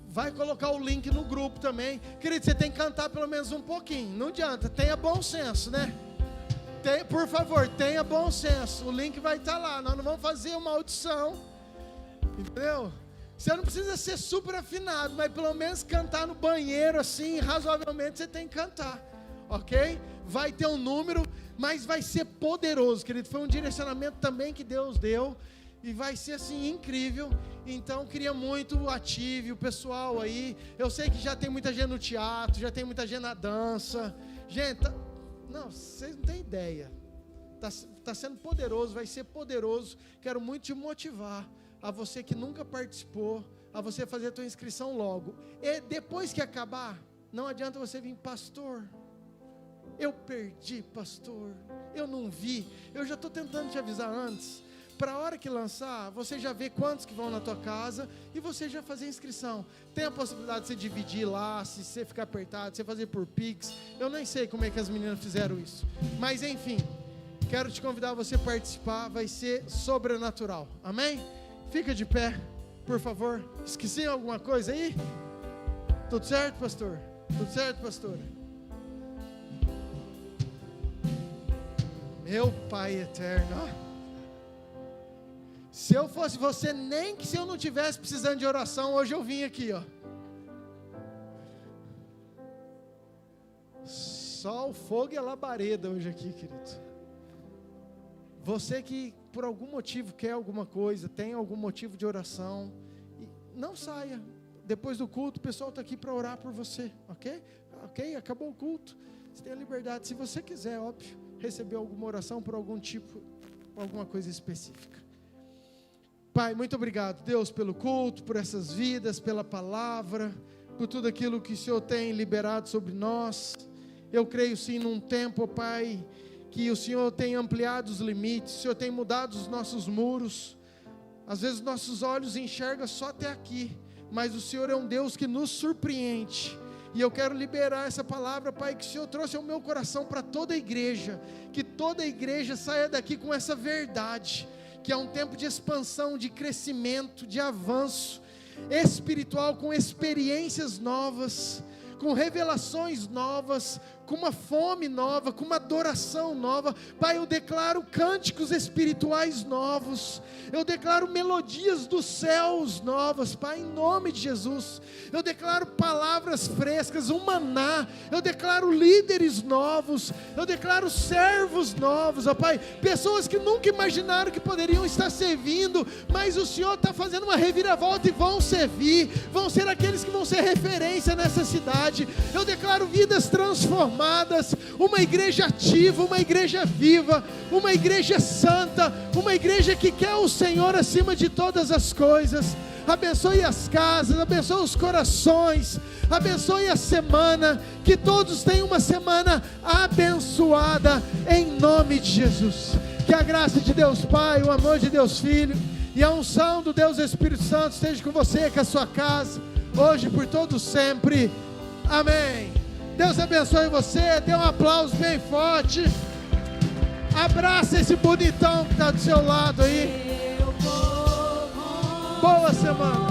Vai colocar o link no grupo também. Querido, você tem que cantar pelo menos um pouquinho. Não adianta, tenha bom senso, né? Por favor, tenha bom senso. O link vai estar lá. Nós não vamos fazer uma audição. Entendeu? Você não precisa ser super afinado, mas pelo menos cantar no banheiro assim, razoavelmente você tem que cantar. Ok? Vai ter um número, mas vai ser poderoso, querido. Foi um direcionamento também que Deus deu. E vai ser assim incrível. Então queria muito ative o pessoal aí. Eu sei que já tem muita gente no teatro, já tem muita gente na dança. Gente, não, vocês não têm ideia. Tá sendo poderoso, vai ser poderoso. Quero muito te motivar a você que nunca participou, a você fazer a tua inscrição logo. E depois que acabar, não adianta você vir, pastor, eu perdi, pastor, eu não vi. Eu já estou tentando te avisar antes. Para a hora que lançar, você já vê quantos que vão na tua casa e você já fazer a inscrição. Tem a possibilidade de você dividir lá, se você ficar apertado, você fazer por Pix. Eu nem sei como é que as meninas fizeram isso. Mas enfim, quero te convidar a você participar, vai ser sobrenatural. Amém? Fica de pé, por favor. Esqueci alguma coisa aí? Tudo certo, pastor? Tudo certo, pastora? Meu Pai eterno, ó. Se eu fosse você, nem que se eu não tivesse precisando de oração, hoje eu vim aqui, ó. Só o fogo e a labareda hoje aqui, querido. Você que por algum motivo quer alguma coisa, tem algum motivo de oração, não saia. Depois do culto, o pessoal está aqui para orar por você, ok? Ok? Acabou o culto. Você tem a liberdade, se você quiser, óbvio, receber alguma oração por algum tipo, alguma coisa específica. Pai, muito obrigado, Deus, pelo culto, por essas vidas, pela palavra, por tudo aquilo que o Senhor tem liberado sobre nós. Eu creio sim num tempo, Pai, que o Senhor tem ampliado os limites, o Senhor tem mudado os nossos muros. Às vezes nossos olhos enxergam só até aqui, mas o Senhor é um Deus que nos surpreende. E eu quero liberar essa palavra, Pai, que o Senhor trouxe ao meu coração para toda a igreja, que toda a igreja saia daqui com essa verdade, que é um tempo de expansão, de crescimento, de avanço espiritual, com experiências novas, com revelações novas, com uma fome nova, com uma adoração nova. Pai, eu declaro cânticos espirituais novos, eu declaro melodias dos céus novas, Pai, em nome de Jesus. Eu declaro palavras frescas, um maná, eu declaro líderes novos, eu declaro servos novos, ó Pai, pessoas que nunca imaginaram que poderiam estar servindo, mas o Senhor está fazendo uma reviravolta e vão servir, vão ser aqueles que vão ser referência nessa cidade. Eu declaro vidas transformadas, transformadas, uma igreja ativa, uma igreja viva, uma igreja santa, uma igreja que quer o Senhor acima de todas as coisas. Abençoe as casas, abençoe os corações, abençoe a semana, que todos tenham uma semana abençoada, em nome de Jesus. Que a graça de Deus Pai, o amor de Deus Filho e a unção do Deus Espírito Santo esteja com você, com a sua casa, hoje por todo sempre. Amém. Deus abençoe você. Dê um aplauso bem forte. Abraça esse bonitão que está do seu lado aí. Boa semana.